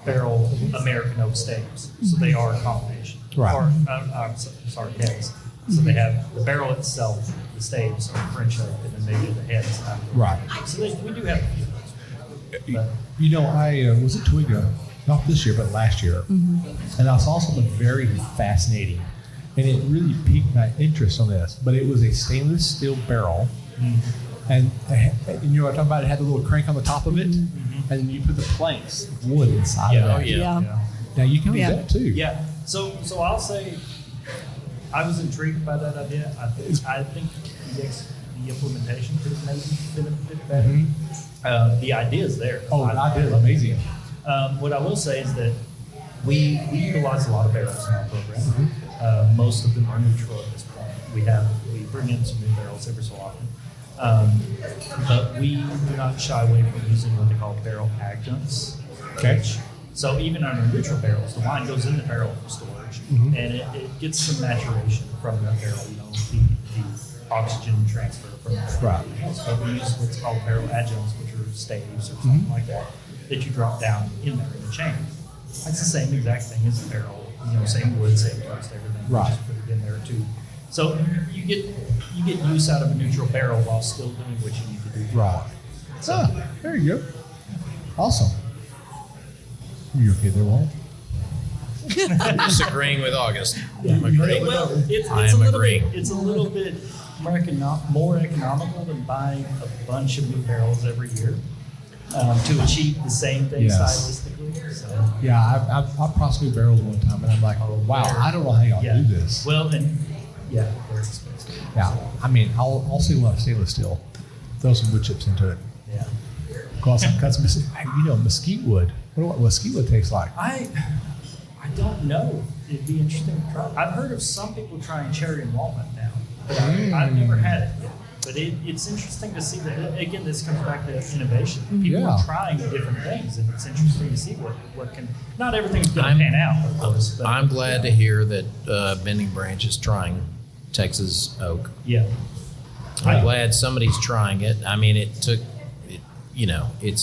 barrel American oak staves. So they are a combination. Right. Or sorry, heads. So they have the barrel itself, the staves are French oak, and then maybe the heads. Right. So we do have a few of those. But I was at Twiga, not this year, but last year, and I saw something very fascinating, and it really piqued my interest on this. But it was a stainless steel barrel, and you know what I'm talking about? It had the little crank on the top of it, and then you put the planks of wood inside of that. Yeah. Now you can do Yeah. that too. Yeah. So I'll say I was intrigued by that idea. I think the implementation could have maybe been a bit better. The idea is there. Oh, the idea is amazing. What I will say is that we utilize a lot of barrels in our program. Most of them are neutral at this point. We bring in some new barrels every so often. But we do not shy away from using what they call barrel adjuncts. Okay. So even on our neutral barrels, the wine goes in the barrel for storage, and it gets some maturation from that barrel. The oxygen transfer from the barrel. Right. So we use what's called barrel adjuncts, which are staves or something like that you drop down in there in the chain. It's the same exact thing as the barrel. Same wood, same toast, everything. Right. Just put it in there too. So you get use out of a neutral barrel while still doing what you need to do. Right. There you go. Awesome. You okay there, Walt? I'm just agreeing with August. Yeah. I'm agreeing. Well, it's I a am little agreeing. bit. It's a little bit more economical than buying a bunch of new barrels every year to achieve the same thing Yes. stylistically. So, Yeah, I processed new barrels one time, and I'm like, oh wow, I don't know how y'all do this. Well, and Yeah, very expensive. Yeah, I mean, I'll see one stainless steel. Throw some wood chips into it. Yeah. Cut some mesquite wood. What mesquite wood tastes like? I don't know. It'd be interesting to try. I've heard of some people trying cherry and walnut now, but I've never had it yet. But it's interesting to see that, again, this comes back to innovation. People are trying different things, and it's interesting to see what can, not everything's going to pan out, of course. But, I'm glad to hear that Bending Branch is trying Texas oak. Yeah. I'm glad somebody's trying it. I mean, it's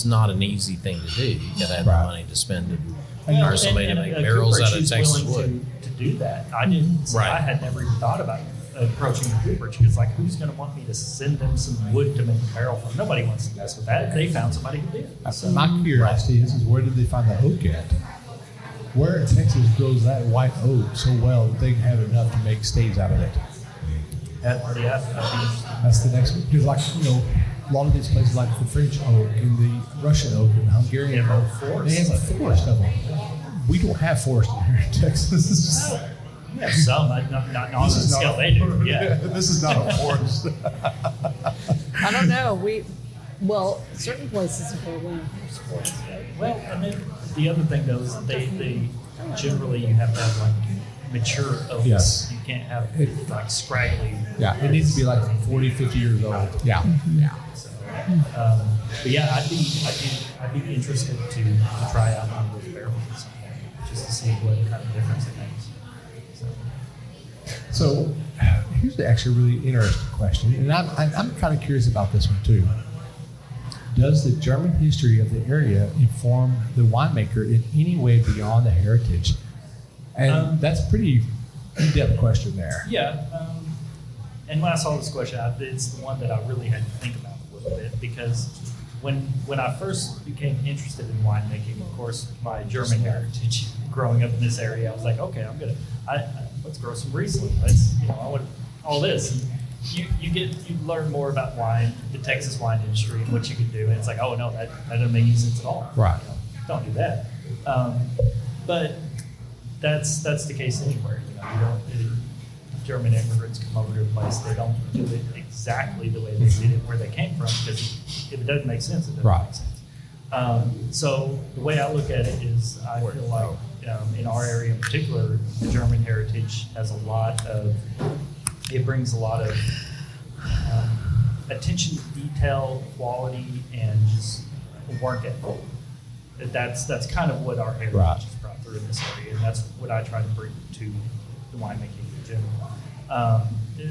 not an easy thing to do. You got to have the money to spend to hire somebody to make barrels out of Texas wood. To do that, I didn't. So I had never even thought about approaching the cooperage because, like, who's going to want me to send them some wood to make a barrel from? Nobody wants to mess with that. They found somebody who did. So my curiosity is where did they find the oak at? Where in Texas grows that white oak so well that they can have enough to make staves out of it? That'd be interesting. That's the next one. Because, like, a lot of these places, like the French oak and the Russian oak and the Hungarian oak, they have a forest of them. We don't have forest here in Texas. We have some, not on the scale they do. Yeah. This is not a forest. I don't know. Certain places have land forest. Well, and then the other thing though is they generally you have to have like mature oaks. Yes. You can't have like scraggly. Yeah, it needs to be like 40, 50 years old. Yeah. Mm-hmm. Yeah. So, but yeah, I'd be interested to try out one of those barrels at some point, just to see what kind of difference it makes. So here's actually a really interesting question, and I'm kind of curious about this one too. Does the German history of the area inform the winemaker in any way beyond the heritage? And that's a pretty in-depth question there. Yeah, and when I saw this question, it's the one that I really had to think about a little bit because when I first became interested in winemaking, of course, my German heritage growing up in this area, I was like, okay, let's grow some Riesling. I want all this. And you learn more about wine, the Texas wine industry, and what you can do. And it's like, oh no, that doesn't make any sense at all. Right. Don't do that. But that's the case anywhere. German immigrants come over to a place, they don't do it exactly the way they did it where they came from because if it doesn't make sense, it doesn't make sense. So the way I look at it is I feel like in our area in particular, the German heritage has it brings a lot of attention to detail, quality, and just work ethic. That's kind of what our heritage has brought through in this area, and that's what I try to bring to the winemaking in general.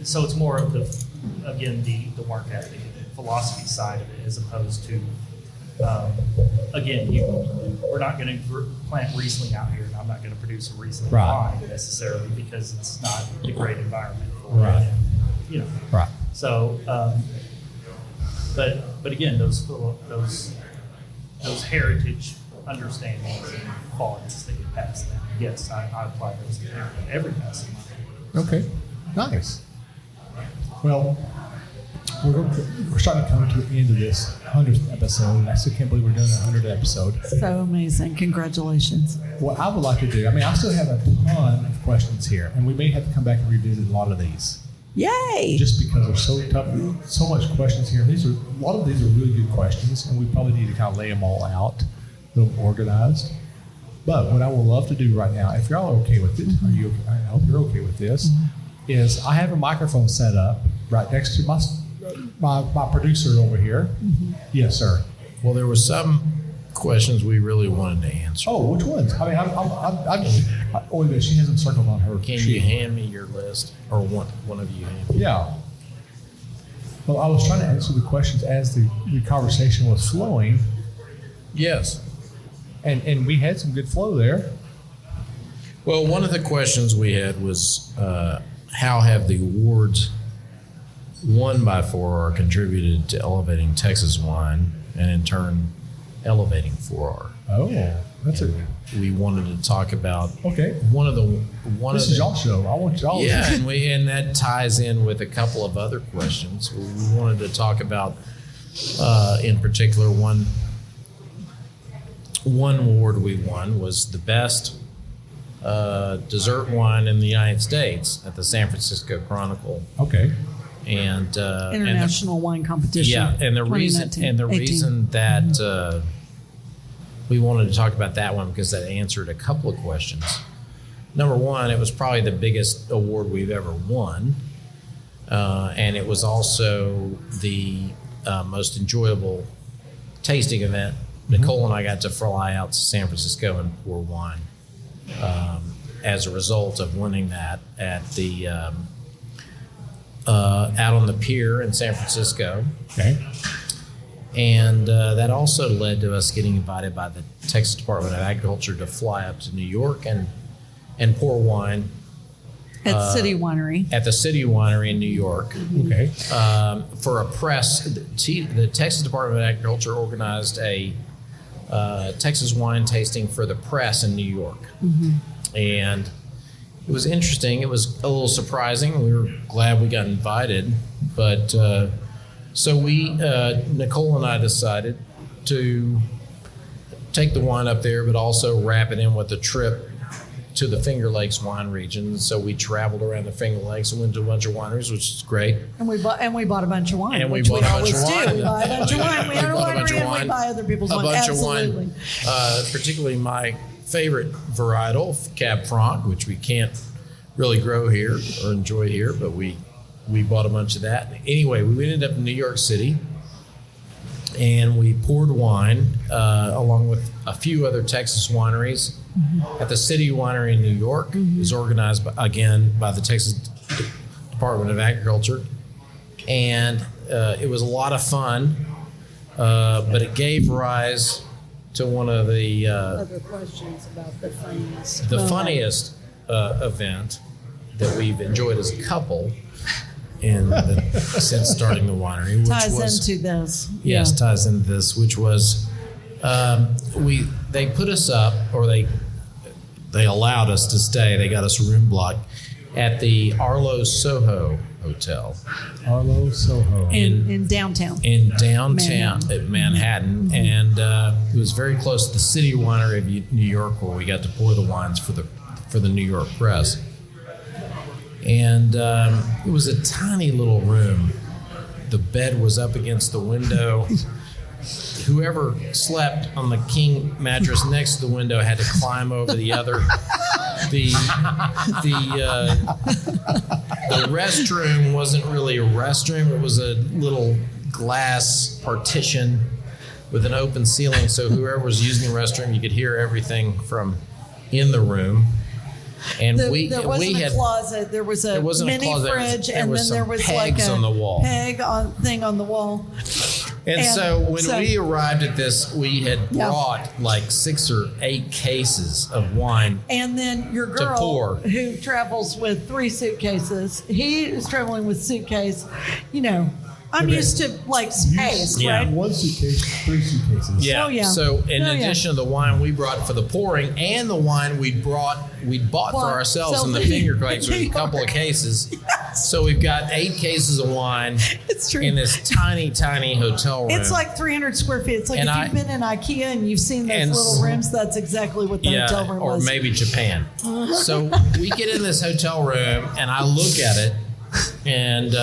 So it's more of the work ethic, the philosophy side of it, as opposed to we're not going to plant Riesling out here, and I'm not going to produce a Riesling wine necessarily because it's not the great environment for it. Right. So, but again, those heritage understandings and qualities that get passed down. Yes, I apply those to every facet of my life. Okay. Nice. Well, we're starting to come to the end of this 100th episode, and I still can't believe we're doing a 100th episode. So amazing. Congratulations. What I would like to do, I still have a ton of questions here, and we may have to come back and revisit a lot of these. Yay! Just because they're so tough, so much questions here. A lot of these are really good questions, and we probably need to kind of lay them all out, a little organized. But what I would love to do right now, if y'all are okay with it, I hope you're okay with this, is I have a microphone set up right next to my producer over here. Mm-hmm. Yes, sir. Well, there was some questions we really wanted to answer. Oh, which ones? I mean, wait a minute, she hasn't circled on her Can sheet. you hand me your list? Or one of you hand me? Yeah. Well, I was trying to answer the questions as the conversation was flowing. Yes. And we had some good flow there. Well, one of the questions we had was how have the awards won by Fore contributed to elevating Texas wine and in turn elevating Fore? Oh, that's it. We wanted to talk about okay. This is y'all show. I want y'all. Yeah, and that ties in with a couple of other questions. We wanted to talk about, in particular, one award we won was the best dessert wine in the United States at the San Francisco Chronicle. Okay. And International Wine Competition. Yeah, and the reason that we wanted to talk about that one because that answered a couple of questions. Number one, it was probably the biggest award we've ever won, and it was also the most enjoyable tasting event. Nicole and I got to fly out to San Francisco and pour wine as a result of winning that at the out on the pier in San Francisco. Okay. And that also led to us getting invited by the Texas Department of Agriculture to fly up to New York and pour wine at City Winery. At the City Winery in New York. Okay. For a press, the Texas Department of Agriculture organized a Texas wine tasting for the press in New York. And it was interesting. It was a little surprising. We were glad we got invited. But so Nicole and I decided to take the wine up there, but also wrap it in with a trip to the Finger Lakes wine region. So we traveled around the Finger Lakes and went to a bunch of wineries, which is great. And we bought a bunch of wine, and which we always do. We buy a bunch of wine. We own a winery and we buy other people's wine. Absolutely. Particularly my favorite varietal, Cab Franc, which we can't really grow here or enjoy here, but we bought a bunch of that. Anyway, we ended up in New York City, and we poured wine along with a few other Texas wineries at the City Winery in New York. It was organized by the Texas Department of Agriculture, and it was a lot of fun, but it gave rise to one of the other questions about the funniest. The funniest event that we've enjoyed as a couple since starting the winery, which ties into this. Yes, ties into this, which was they put us up, or they allowed us to stay. They got us a room block at the Arlo Soho Hotel. Arlo Soho. In downtown. In downtown Manhattan. And it was very close to the City Winery of New York, where we got to pour the wines for the New York press. And it was a tiny little room. The bed was up against the window. Whoever slept on the king mattress next to the window had to climb over the other. The restroom wasn't really a restroom. It was a little glass partition with an open ceiling. So whoever was using the restroom, you could hear everything from in the room. And there wasn't a closet. There was a mini fridge, and then there was like a on the wall. thing on the wall. And so when we arrived at this, we had brought like 6 or 8 cases of wine. And then your girl, who travels with 3 suitcases, he is traveling with suitcase. I'm used to like space, right? 1 suitcase, 3 suitcases. Yeah. Oh, yeah. So in addition to the wine we brought for the pouring and the wine we bought for ourselves in the Finger Lakes with a couple of cases. Yes. So we've got 8 cases of wine in this tiny, tiny hotel room. It's like 300 square feet. It's like if you've been in IKEA and you've seen those little rooms, that's exactly what the hotel room was. Or maybe Japan. So we get in this hotel room and I look at it. And you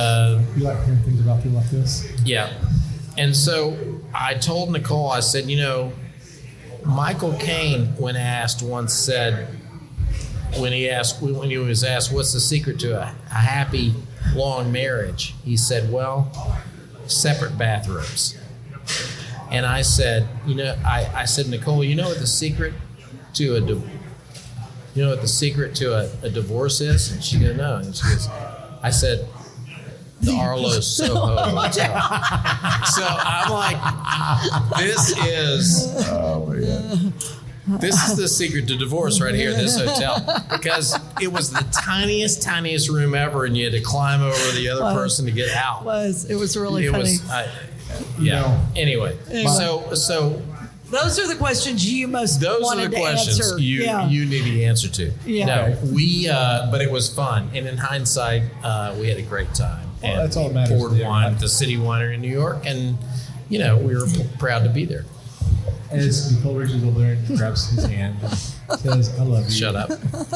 like hearing things about people like this? Yeah. And so I told Nicole, I said, Michael Caine, when he was asked what's the secret to a happy long marriage, he said, well, separate bathrooms. And I said, I said, Nicole, what the secret to a divorce is? And she goes, no. And she goes, I said, the Arlo Soho Hotel. So I'm like, this is the secret to divorce right here, this hotel. Because it was the tiniest room ever, and you had to climb over the other person to get out. It was really funny. Anyway, so those are the questions you most wanted to answer. You need the answer to. Yeah. No, but it was fun, and in hindsight, we had a great time. Well, that's all that matters. Poured wine at the City Winery in New York, and we were proud to be there. As Nicole reaches over there and grabs his hand, says, I love you. Shut up.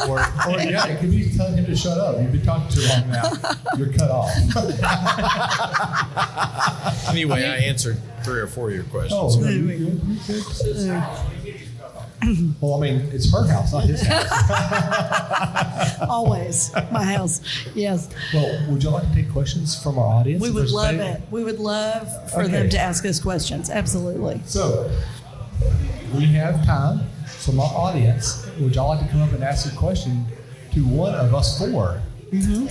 Or yeah, it could be telling him to shut up. You've been talking too long now. You're cut off. Anyway, I answered 3 or 4 of your questions. Oh, no, you're good. Well, I mean, it's her house, not his house. Always my house. Yes. Well, would you like to take questions from our audience? We would love it. We would love for them to ask us questions. Absolutely. So, we have time from our audience. Would y'all like to come up and ask a question to one of us 4? Mm-hmm.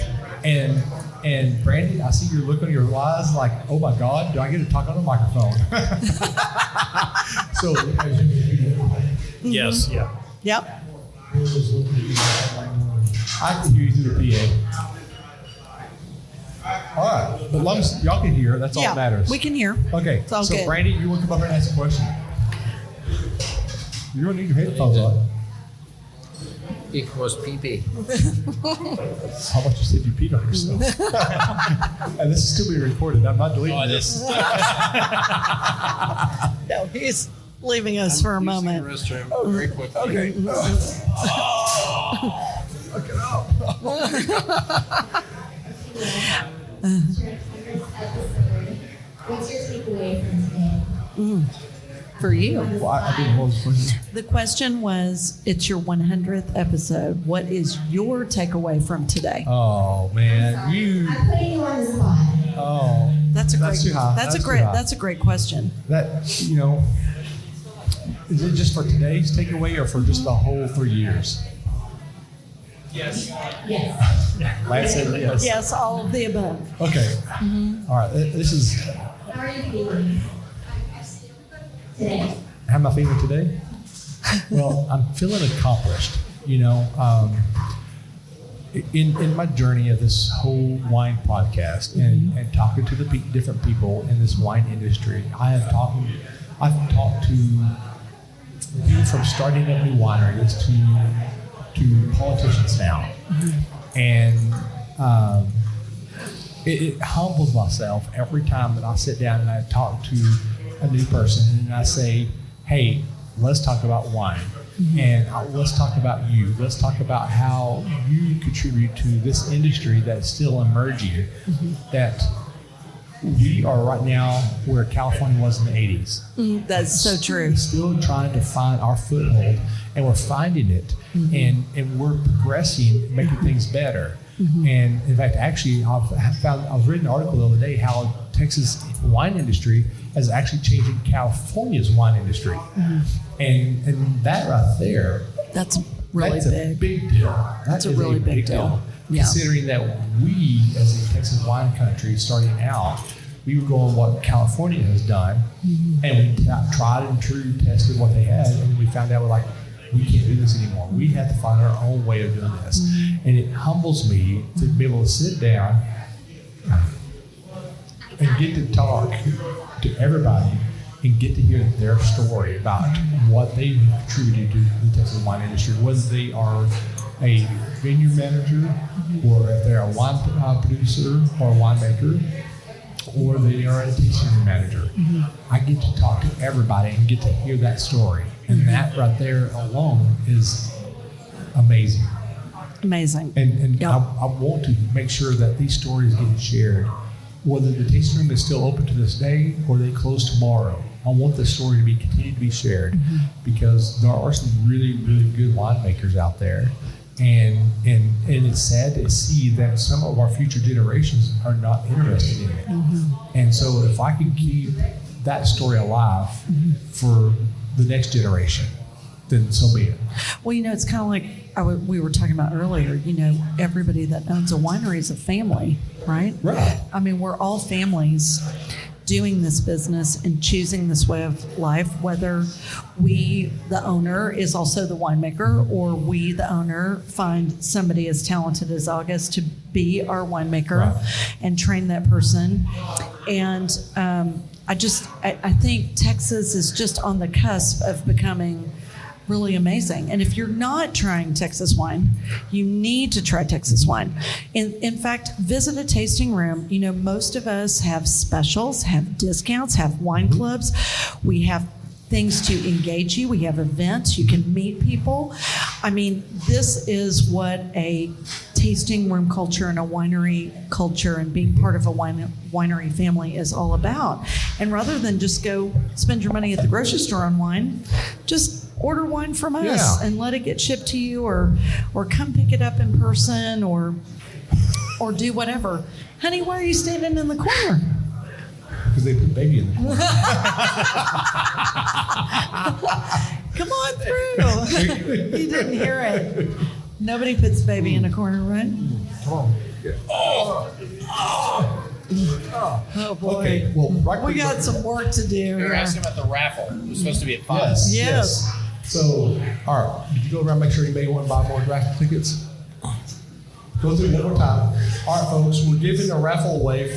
And Brandy, I see your look on your eyes like, oh my God, do I get to talk on the microphone? So, Yes. Yeah. Yep. I can hear you through the PA. All right, but as long as y'all can hear, that's all that matters. We can hear. Okay, It's all so good. Brandy, you want to come up and ask a question? You don't need your headphones on. Equals PP. How about you said you peed on yourself? And this is still being recorded. I'm not deleting this. No, he's leaving us for a moment. Restroom very quickly. Okay. Look it up. What's your takeaway from today? For you. Well, I didn't know this question. The question was, it's your 100th episode. What is your takeaway from today? Oh man, I'm putting you on the spot. Oh, That's a great. too high. That's a too great. high. That's a great question. That is it just for today's takeaway or for just the whole 3 years? Yes. Yes. Lance said yes. Yes, all of the above. Okay. All right. This is How are you feeling today? how am I feeling today? Well, I'm feeling accomplished. In my journey of this whole wine podcast and talking to the different people in this wine industry, I've talked to people from starting up new wineries to politicians now, and it humbles myself every time that I sit down and I talk to a new person and I say, "Hey, let's talk about wine." And let's talk about you. Let's talk about how you contribute to this industry that's still emerging. That we are right now where California was in the 80s. That's so true. Still trying to find our foothold, and we're finding it, and we're progressing, making things better. And in fact, actually, I was reading an article the other day how Texas wine industry is actually changing California's wine industry, and that right there, That's really that's big. a big deal. That's a is really big deal. Yeah. Considering that we, as a Texas wine country, starting out, we were going what California has done, and we tried and true tested what they had, and we found out we're like, we can't do this anymore. We have to find our own way of doing this. And it humbles me to be able to sit down and get to talk to everybody and get to hear their story about what they've contributed to the Texas wine industry, whether they are a vineyard manager or if they're a wine producer or a winemaker, or they are a tasting room manager. I get to talk to everybody and get to hear that story. And that right there alone is amazing. Amazing. And Yep. I want to make sure that these stories get shared, whether the tasting room is still open to this day or they close tomorrow. I want the story to continue to be shared because there are some really, really good winemakers out there. And it's sad to see that some of our future generations are not interested in it. And so if I can keep that story alive for the next generation, then so be it. Well, it's kind of like we were talking about earlier. Everybody that owns a winery is a family, right? Right. I mean, we're all families doing this business and choosing this way of life, whether we, the owner, is also the winemaker, or we, the owner, find somebody as talented as August to be our winemaker and train that person. And I think Texas is just on the cusp of becoming really amazing. And if you're not trying Texas wine, you need to try Texas wine. In fact, visit a tasting room. Most of us have specials, have discounts, have wine clubs. We have things to engage you. We have events. You can meet people. I mean, this is what a tasting room culture and a winery culture and being part of a winery family is all about. And rather than just go spend your money at the grocery store on wine, just order wine from us and let it get shipped to you, or come pick it up in person, or do whatever. Honey, why are you standing in the corner? Because they put baby in the corner. Come on through. You didn't hear it. Nobody puts baby in a corner, right? Come on. Oh boy. Okay, well, right We got some work to do. You're asking about the raffle. It was supposed to be at 5. Yes. So, all right, did you go around and make sure anybody want to buy more raffle tickets? Go through it one more time. All right, folks, we're giving a raffle away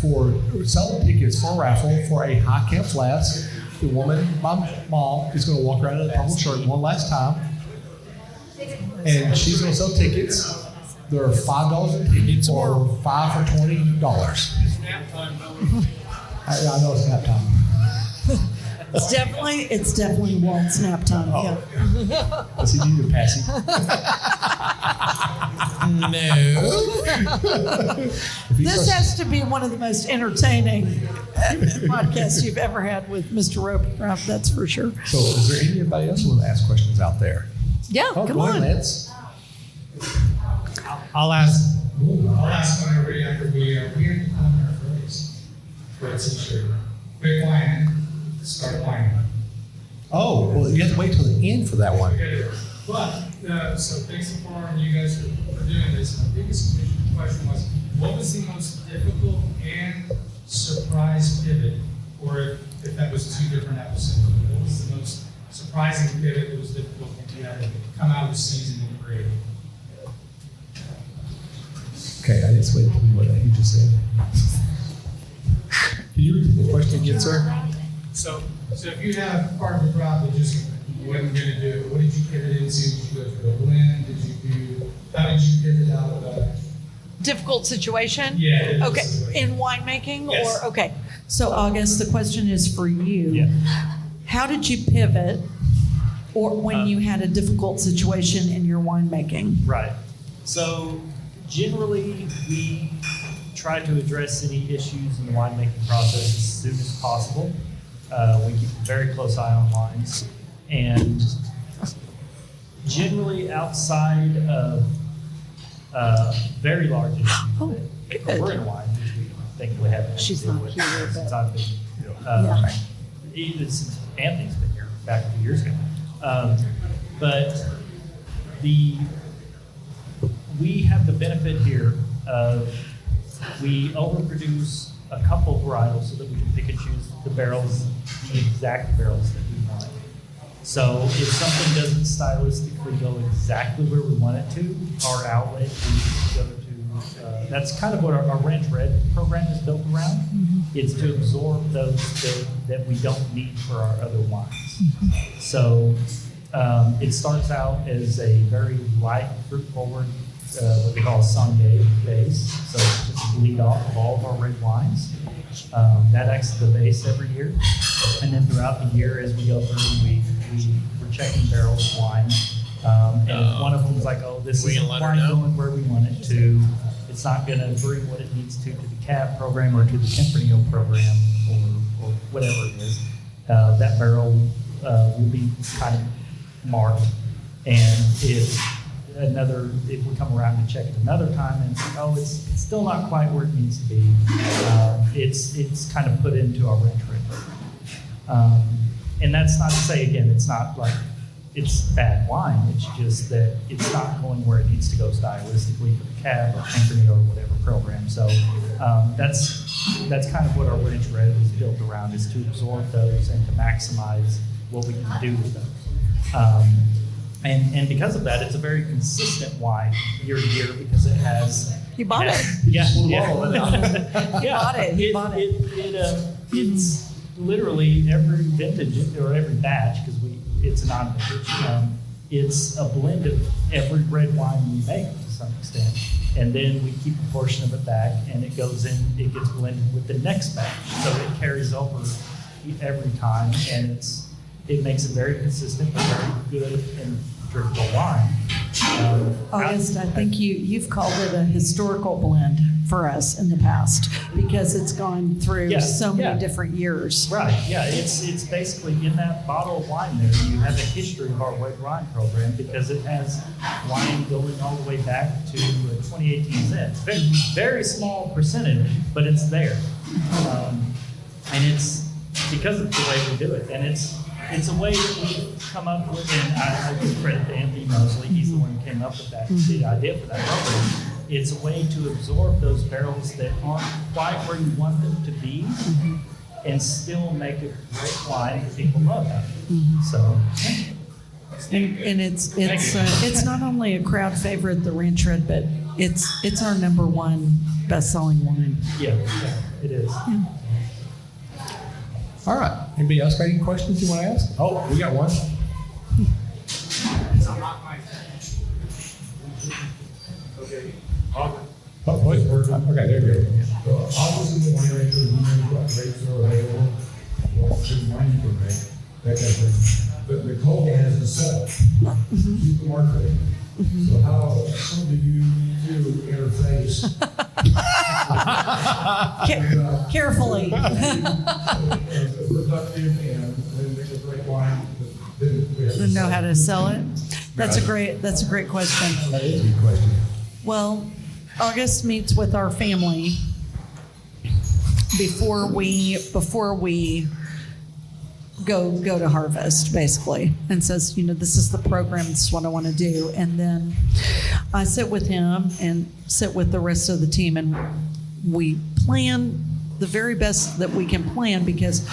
for selling tickets for a raffle for a high camp flask. The woman, my mom, is going to walk around in a purple shirt one last time, and she's going to sell tickets. They're $5 a ticket, or $5 for $20. I know it's nap time. It's definitely Walt's nap time. Yeah. Does he need a passy? No. This has to be one of the most entertaining podcasts you've ever had with Mr. Roper. That's for sure. So, is there anybody else who want to ask questions out there? Yeah, Oh, come go ahead, on. Lance. I'll ask whenever we're in the corner first for a t-shirt. Quick wine, start wine. Oh, well, you have to wait till the end for that one. Okay, but, so thanks to Fore and you guys for doing this. My biggest question was, what was the most difficult and surprise pivot, or if that was 2 different episodes, what was the most surprising pivot that was difficult to come out of the season and create? Okay, I just waited to hear what he just said. Can you repeat the question again, sir? So if you have part of the crop that just wasn't going to do it, what did you pivot into? Did you go for a blend? How did you pivot out of that? Difficult situation? Yeah. Okay, in winemaking? Yes. Or, okay. So, August, the question is for you. Yeah. How did you pivot or when you had a difficult situation in your winemaking? Right. So generally, we try to address any issues in the winemaking process as soon as possible. We keep a very close eye on wines. And generally outside of very large issues, Oh, that good. we're in wine, which we thankfully haven't had to She's deal not with here, since but- I've been even since Anthony's been here back a few years ago. But we have the benefit here of we overproduce a couple varietals so that we can pick and choose the barrels, the exact barrels that we want. So if something doesn't stylistically go exactly where we want it to, our outlet, we go to, that's kind of what our Ranch Red program is built around. Mm-hmm. It's to absorb those that we don't need for our other wines. So it starts out as a very light, fruit-forward, what they call a Sangay base. So it's just a lead off of all of our red wines. That acts as the base every year. And then throughout the year, as we go through, we're checking barrels of wine. And if one of them's like, oh, this isn't quite going where we want it to, it's not going to bring what it needs to the cab program or to the Tempranillo program or whatever it is, that barrel will be kind of marked. And if we come around to check it another time and say, oh, it's still not quite where it needs to be, it's kind of put into our Ranch Red program. And that's not to say, again, it's not like it's bad wine. It's just that it's not going where it needs to go stylistically for the cab or Tempranillo or whatever program. So that's kind of what our Ranch Red is built around, is to absorb those and to maximize what we can do with those. And because of that, it's a very consistent wine year to year because it has. He bought it. Yeah. He bought it. It's literally every vintage or every batch, because it's a non-vintage. It's a blend of every red wine we make to some extent, and then we keep a portion of it back, and it goes in. It gets blended with the next batch, so it carries over every time, and it's It makes it very consistent, very good and drinkable wine. August, I think you've called it a historical blend for us in the past because it's gone through so many different years. Right, yeah. It's basically in that bottle of wine there, you have a history of our white wine program because it has wine going all the way back to 2018 cents. Very, very small percentage, but it's there. And it's because of the way we do it. And it's a way that we've come up with, and I give credit to Anthony Mosley, he's the one who came up with that, the idea for that program. It's a way to absorb those barrels that aren't quite where you want them to be and still make a great wine that people love. So, and it's not only a crowd favorite, the Ranch Red, but it's our number one best-selling wine. Yeah, it is. Yeah. All right. Anybody else got any questions you want to ask? Oh, we got one. Okay. Oh, wait. Okay, there you go. August in the winery, what grapes are available, what wine you can make, that kind of thing. But Nicole has the setup, she's the marketing. So how do you two interface? Carefully. Productive and then make a great wine. To know how to sell it. That's a great question. That is a good question. Well, August meets with our family before we go to harvest, basically, and says, this is the program, this is what I want to do. And then I sit with him and sit with the rest of the team, and we plan the very best that we can plan because,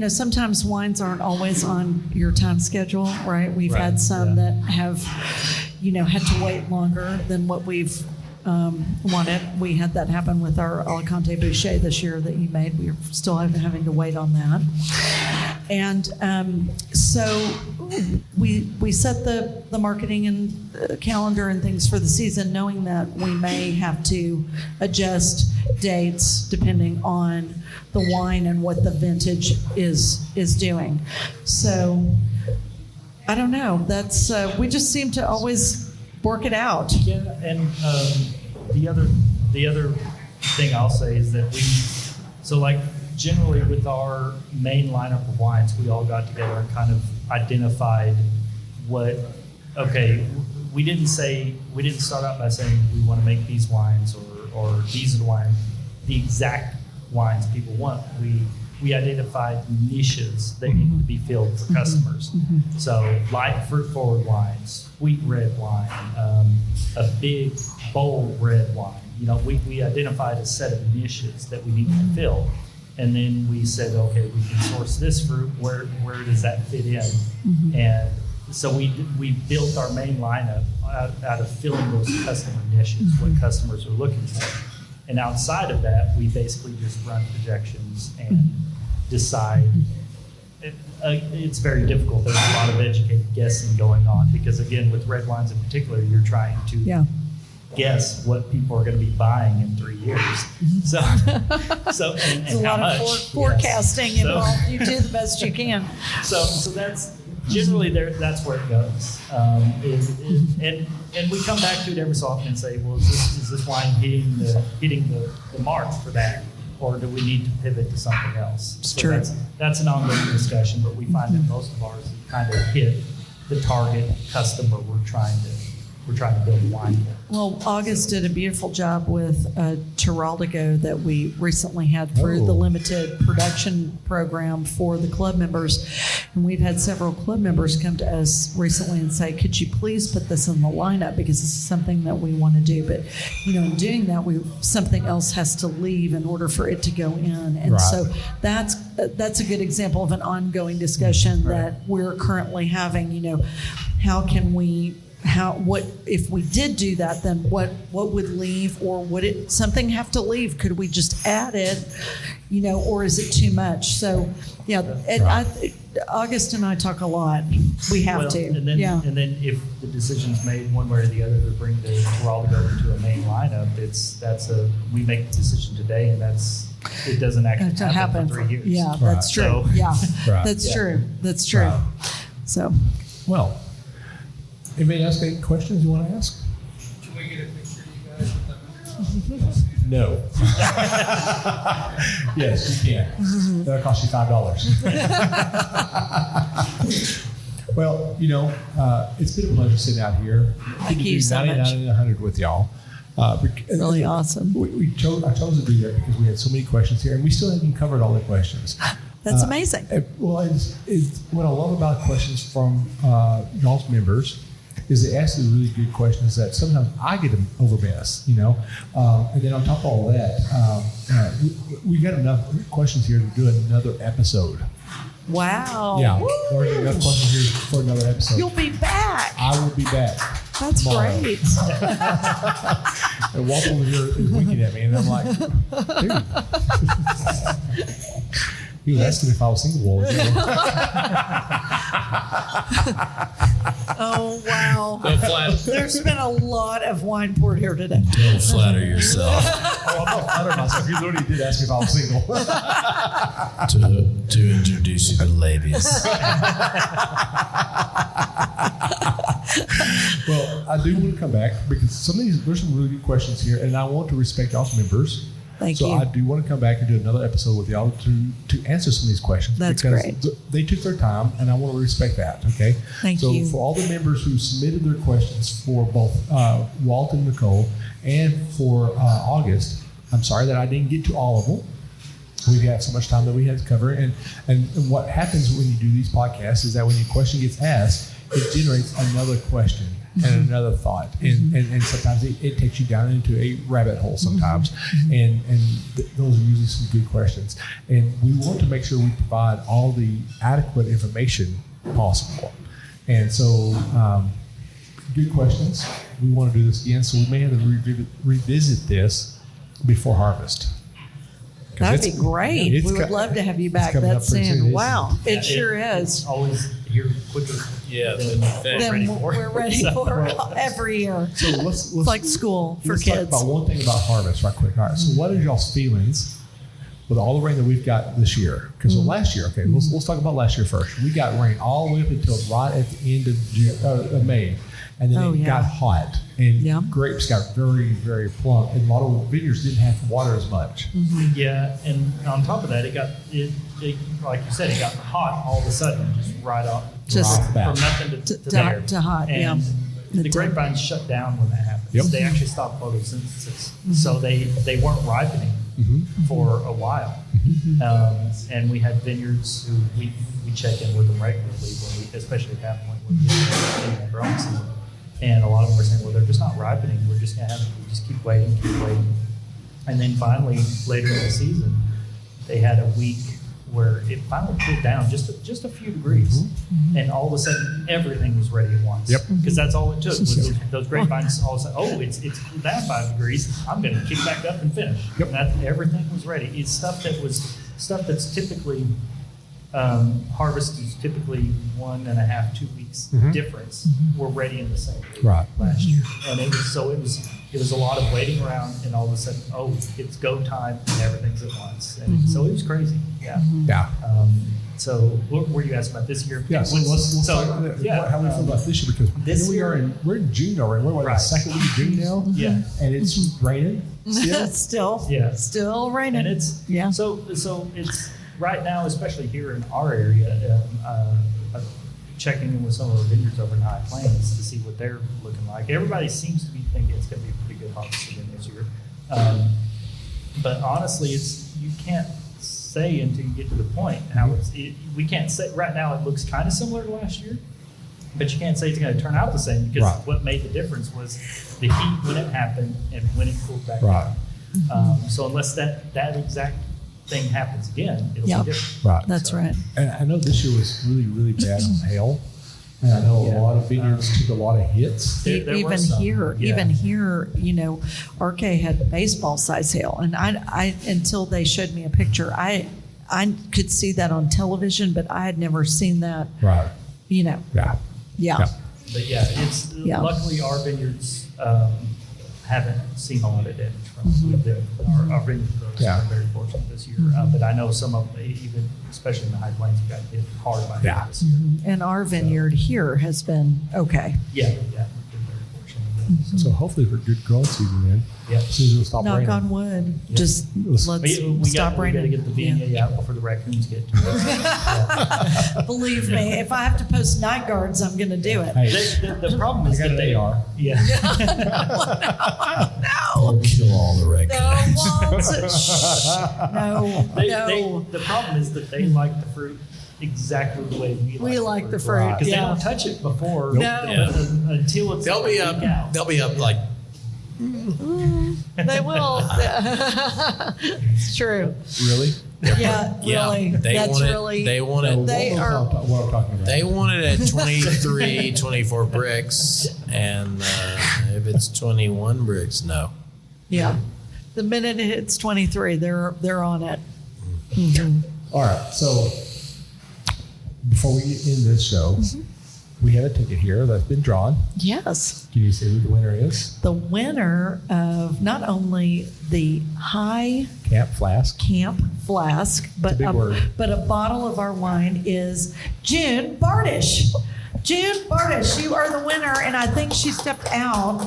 sometimes wines aren't always on your time schedule, right? We've had some that have, had to wait longer than what we've wanted. We had that happen with our Alicante Boucher this year that you made. We're still having to wait on that. And so we set the marketing and calendar and things for the season, knowing that we may have to adjust dates depending on the wine and what the vintage is doing. So I don't know. That's we just seem to always work it out. Yeah, and the other thing I'll say is that generally with our main lineup of wines, we all got together and kind of identified we didn't start out by saying we want to make these wines or these are the exact wines people want. We identified niches that need to be filled for customers. So light fruit forward wines, sweet red wine, a big bold red wine. We identified a set of niches that we need to fill. And then we said, okay, we can source this fruit. Where does that fit in? And so we built our main lineup out of filling those customer niches, what customers are looking for. And outside of that, we basically just run projections and decide. It's very difficult. There's a lot of educated guessing going on because, again, with red wines in particular, you're trying to guess what people are going to be buying in 3 years. So and There's a lot of forecasting involved. You do the best you can. So that's generally that's where it goes. And we come back to it every so often and say, well, is this wine hitting the mark for that, or do we need to pivot to something else? It's true. That's an ongoing discussion, but we find that most of ours kind of hit the target customer we're trying to build wine for. Well, August did a beautiful job with Giraldigo that we recently had through the limited production program for the club members. And we've had several club members come to us recently and say, could you please put this in the lineup because this is something that we want to do. But, in doing that, something else has to leave in order for it to go in. And so that's a good example of an ongoing discussion that we're currently having. How can we what if we did do that, then what would leave, or would it something have to leave? Could we just add it, or is it too much? So August and I talk a lot. We have to. And then if the decision's made one way or the other to bring the Geraldo into a main lineup, we make the decision today, and it doesn't actually happen for 3 years. Yeah, that's true. So, that's true. That's true. Right. So, well, anybody else got any questions you want to ask? Can we get a picture of you guys with them? No. Yes, you can. That'll cost you $5. Well, it's been a pleasure sitting out here. Thank you so 99 much. and 100 with y'all. Really awesome. I chose to be there because we had so many questions here, and we still haven't covered all the questions. That's amazing. It's what I love about questions from y'all's members is they ask the really good questions that sometimes I get them over miss, and then on top of all that, we got enough questions here to do another episode. Wow. Yeah, Woo. there's enough questions here for another episode. You'll be back. I will be back. That's tomorrow. great. And Walt over here is winking at me, and I'm like, dude. He was asking if I was single. Oh, wow. Don't flatter. There's been a lot of wine poured here today. Don't flatter yourself. I'm not flattering myself. He literally did ask me if I was single. to introduce you to the ladies. Well, I do want to come back because there's some really good questions here, and I want to respect y'all's members. Thank so you. I do want to come back and do another episode with y'all to answer some of these questions. That's because great. They took their time, and I want to respect that. Okay. Thank you. So for all the members who submitted their questions for both Walt and Nicole, and for August, I'm sorry that I didn't get to all of them. We've had so much time that we had to cover, and what happens when you do these podcasts is that when your question gets asked, it generates another question and another thought, and sometimes it takes you down into a rabbit hole sometimes, and those are usually some good questions, and we want to make sure we provide all the adequate information possible, and so good questions. We want to do this again, so we may have to revisit this before harvest. That'd be great. We would love to have you back that soon. Wow, it sure is. It's always here quicker. Then we're ready for every year. So let's it's like school for let's kids. talk about one thing about harvest right quick. All right. So what are y'all's feelings with all the rain that we've got this year? Because last year, okay, let's talk about last year first. We got rain all the way up until right at the end of May. And then it got hot, and grapes got very, very plump, and a lot of vineyards didn't have to water as much. Yeah, and on top of that, it like you said, it got hot all of a sudden, just right off, from nothing to there. To hot, and the grapevines shut down when that happened. Yep. They actually stopped photosynthesis, so they weren't ripening for a while. And we had vineyards who we check in with them regularly, especially at that point when we get in the growing season. And a lot of them were saying, well, they're just not ripening. We're just going to have to just keep waiting. And then finally, later in the season, they had a week where it finally cooled down just a few degrees. And all of a sudden, everything was ready at once. Because that's all it took. Was those grapevines all of a sudden, it's cooled down 5 degrees. I'm going to kick back up and finish. And everything was ready. It's stuff that's typically harvest is typically 1.5 2 weeks difference. We're ready in the same week last year, and it was a lot of waiting around, and all of a sudden, it's go time, and everything's at once, and so it was crazy. So what were you asking about this year? Yeah, so let's talk how we feel about this year, because we're in June already. We're the second week of June now. And it's raining still raining, and it's so it's. Right now, especially here in our area, checking in with some of our vineyards over in High Plains to see what they're looking like. Everybody seems to be thinking it's going to be a pretty good harvest again this year. But honestly, you can't say until you get to the point how we can't say right now. It looks kind of similar to last year, but you can't say it's going to turn out the same, because what made the difference was the heat when it happened and when it cooled back down. So unless that exact thing happens again, it'll be different. That's right. And I know this year was really, really bad on hail. And I know a lot of vineyards took a lot of hits. There Even was some, here, yeah. RK had baseball size hail, and I until they showed me a picture, I could see that on television, but I had never seen that. Right. Yeah. Yeah. But yeah, it's luckily our vineyards haven't seen a lot of damage from it. We've been, our vineyard growers have been very fortunate this year. But I know some of them, even especially in the High Plains, got hit hard by hail this year. And our vineyard here has been okay. Yeah, we've been very fortunate. So hopefully for good growing season, then. Yeah. As soon as it'll stop Knock raining. on wood. Just let's We stop got to raining. get the Viognier out before the raccoons get to us. Believe me, if I have to post night guards, I'm going to do it. Hey, The problem is I got that an they AR. Yeah. No. Kill all the red. No, Walt. Shh. No. The problem is that they like the fruit exactly the way we like the fruit. Because they Yeah. don't touch it before No. until it's They'll be up. out. They'll be up like. They will. It's true. Really? Yeah, Yeah, really. they That's want it. really. They want it. They are. What I'm talking about. They want it at 23, 24 bricks, and if it's 21 bricks, no. Yeah. The minute it hits 23, they're on it. All right. So before we get into this show, we have a ticket here that's been drawn. Yes. Can you say who the winner is? The winner of not only the high Camp Flask. camp flask, but big word. a bottle of our wine is June Bardish. June Bardish, you are the winner, and I think she stepped out,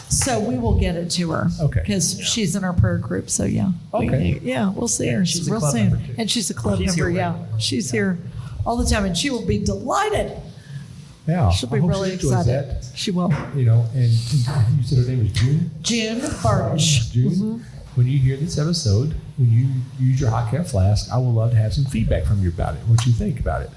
so we will get it to her. Okay. Because she's in our prayer group, so yeah. Okay. We'll see her she's a real club soon. member, too. And she's a club She's member, here yeah. regularly. She's here all the time, and she will be delighted. Yeah. She'll be I hope really she enjoys excited. that. She will. You know, and you said her name was June. June Bardish. June. When you hear this episode, when you use your hot camp flask, I would love to have some feedback from you about it. What you think about it?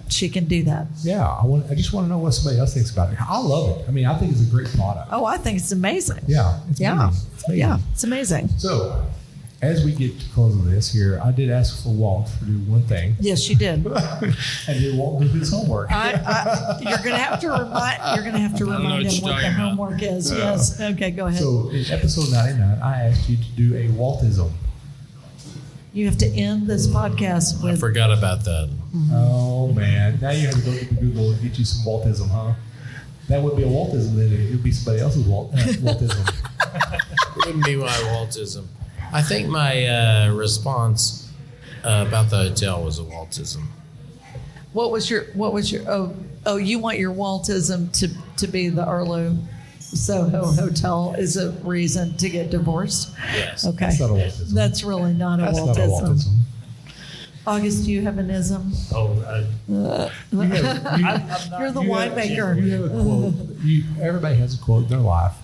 She can do that. Yeah, I just want to know what somebody else thinks about it. I love it. I mean, I think it's a great product. Oh, I think it's amazing. Yeah, it's Yeah. amazing. It's amazing. Yeah, it's amazing. So, as we get to close of this here, I did ask for Walt to do one thing, Yes, you did. and then Walt did his homework. You're gonna have to remind him what the homework is. Yes. Okay, go ahead. So, in episode 99, I asked you to do a Waltism. You have to end this podcast I with forgot about that. Oh man! Now you have to go to Google and get you some Waltism, huh? That would be a Waltism. Then it would be somebody else's Waltism. It wouldn't be my Waltism. I think my response about the hotel was a Waltism. what was your you want your Waltism to be the Arlo Soho Hotel is a reason to get divorced? Yes. Okay. That's not a Waltism. That's really not a That's not a Waltism. Waltism. August, do you have an ism? You're the winemaker. You have a quote. Everybody has a quote in their life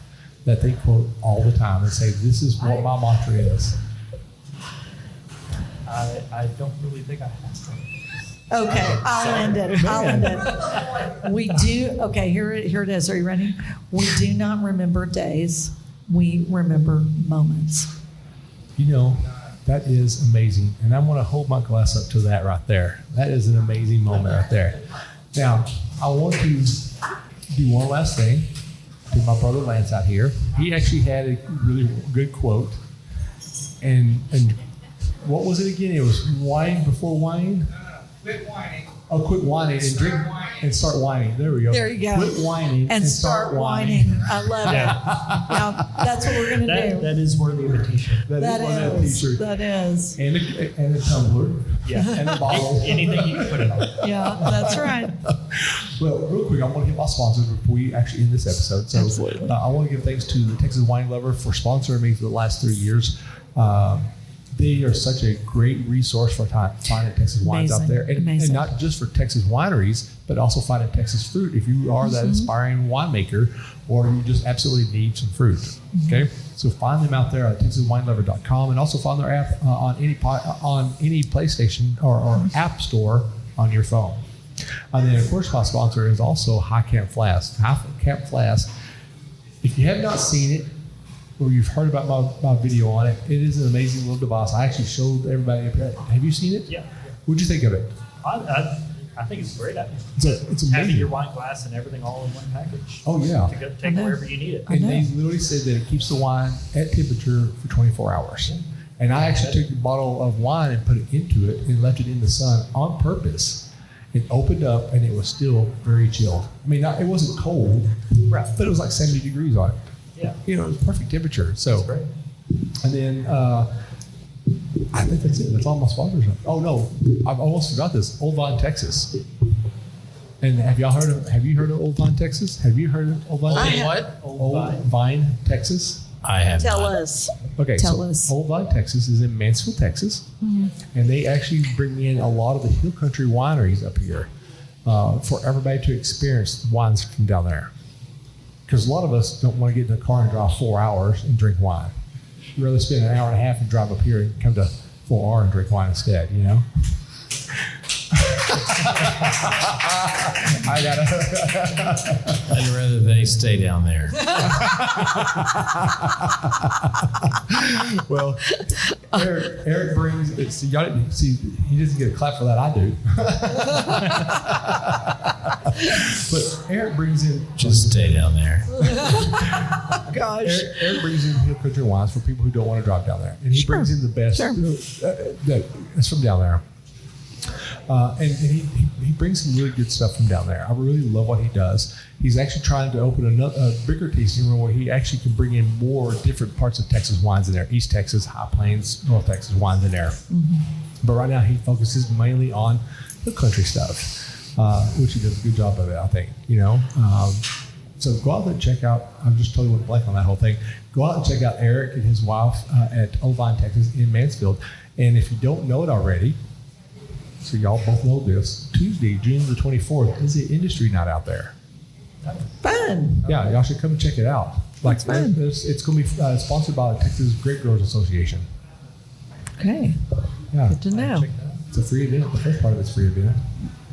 that they quote all the time and say, "This is what my mantra is." I don't really think I have to. Okay, I'll end it. We do, okay, here it is. Are you ready? We do not remember days. We remember moments. You know, that is amazing. And I'm going to hold my glass up to that right there. That is an amazing moment right there. Now, I want to do one last thing to my brother Lance out here. He actually had a really good quote. And what was it again? It was wine before wine? Quit whining. Oh, quit whining and drink and start whining. There we go. There you go. Quit whining And start whining. I love it. Yeah. Now, that's what we're going to do. That is worthy of a t-shirt. That is on that is. t-shirt. That is. And a tumbler. Yeah. And a bottle. Anything you can put it on. Yeah, that's right. Well, real quick, I want to hit my sponsors before we actually end this episode. So Absolutely. I want to give thanks to the Texas Wine Lover for sponsoring me for the last 3 years. They are such a great resource for finding Texas wines out Amazing. there. And Amazing. not just for Texas wineries, but also finding Texas fruit if you are that aspiring winemaker or you just absolutely need some fruit. Okay? So find them out there at texaswinelover.com and also find their app on any PlayStation or App Store on your phone. And then, of course, my sponsor is also High Camp Flask. High Camp Flask. If you have not seen it, or you've heard about my video on it, it is an amazing little device. I actually showed everybody. Have you seen it? Yeah. What'd you think of it? I think it's a great idea. It's Having amazing. your wine glass and everything all in one package. Oh, yeah. To go take wherever you need it. And they literally said that it keeps the wine at temperature for 24 hours. And I actually took a bottle of wine and put it into it and left it in the sun on purpose. It opened up and it was still very chilled. I mean, it wasn't cold, Right. but it was like 70 degrees on it. Yeah. You know, it was perfect temperature. So, That's great. and then I think that's it. That's all my sponsors. Oh no, I almost forgot this. Old Vine, Texas. And have you heard of Old Vine, Texas? Have you heard of Old Vine? Old Vine, Texas. I have Tell not. us. Okay, Tell so us. Old Vine, Texas is in Mansfield, Texas, and they actually bring in a lot of the hill country wineries up here for everybody to experience wines from down there. Because a lot of us don't want to get in the car and drive 4 hours and drink wine. We'd rather spend an hour and a half and drive up here and come to 4R and drink wine instead, you know? I gotta. I'd rather they stay down there. Well, Eric brings. See, y'all didn't see. He doesn't get a clap for that. I do. But Eric brings in. Just stay down there. Gosh. Eric brings in hill country wines for people who don't want to drive down there, and he brings in the best that's from down there. And he brings some really good stuff from down there. I really love what he does. He's actually trying to open a bigger tasting room where he actually can bring in more different parts of Texas wines in there. East Texas, High Plains, North Texas wines in there. Mm-hmm. But right now he focuses mainly on the country stuff, which he does a good job of it, I think. You know, so go out there and check out. I'm just totally went blank on that whole thing. Go out and check out Eric and his wife at Old Vine, Texas in Mansfield. And if you don't know it already, so y'all both know this, Tuesday, June the 24th, is the industry night out there. Fun. Yeah, y'all should come and check it out. Like, That's fun. it's going to be sponsored by the Texas Grape Growers Association. Okay. Yeah, Good to know. it's a free event. The first part of it's free event.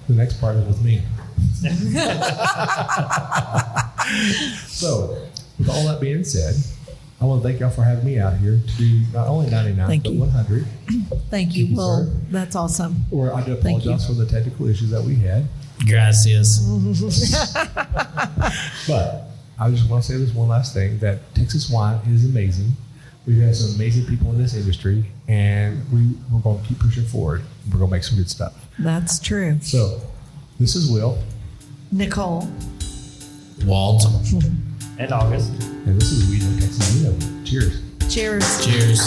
The next part is with me. So, with all that being said, I want to thank y'all for having me out here to do not only 99, Thank but you. 100. Thank you. you, Well, sir. that's awesome. Or I do Thank you. apologize for the technical issues that we had. Gracias. But I just want to say this one last thing, that Texas wine is amazing. We've had some amazing people in this industry, and we're going to keep pushing forward. We're going to make some good stuff. That's true. So, this is Will, Nicole. Walt. And August. and this is We Know Texas Vino. Cheers. Cheers. Cheers.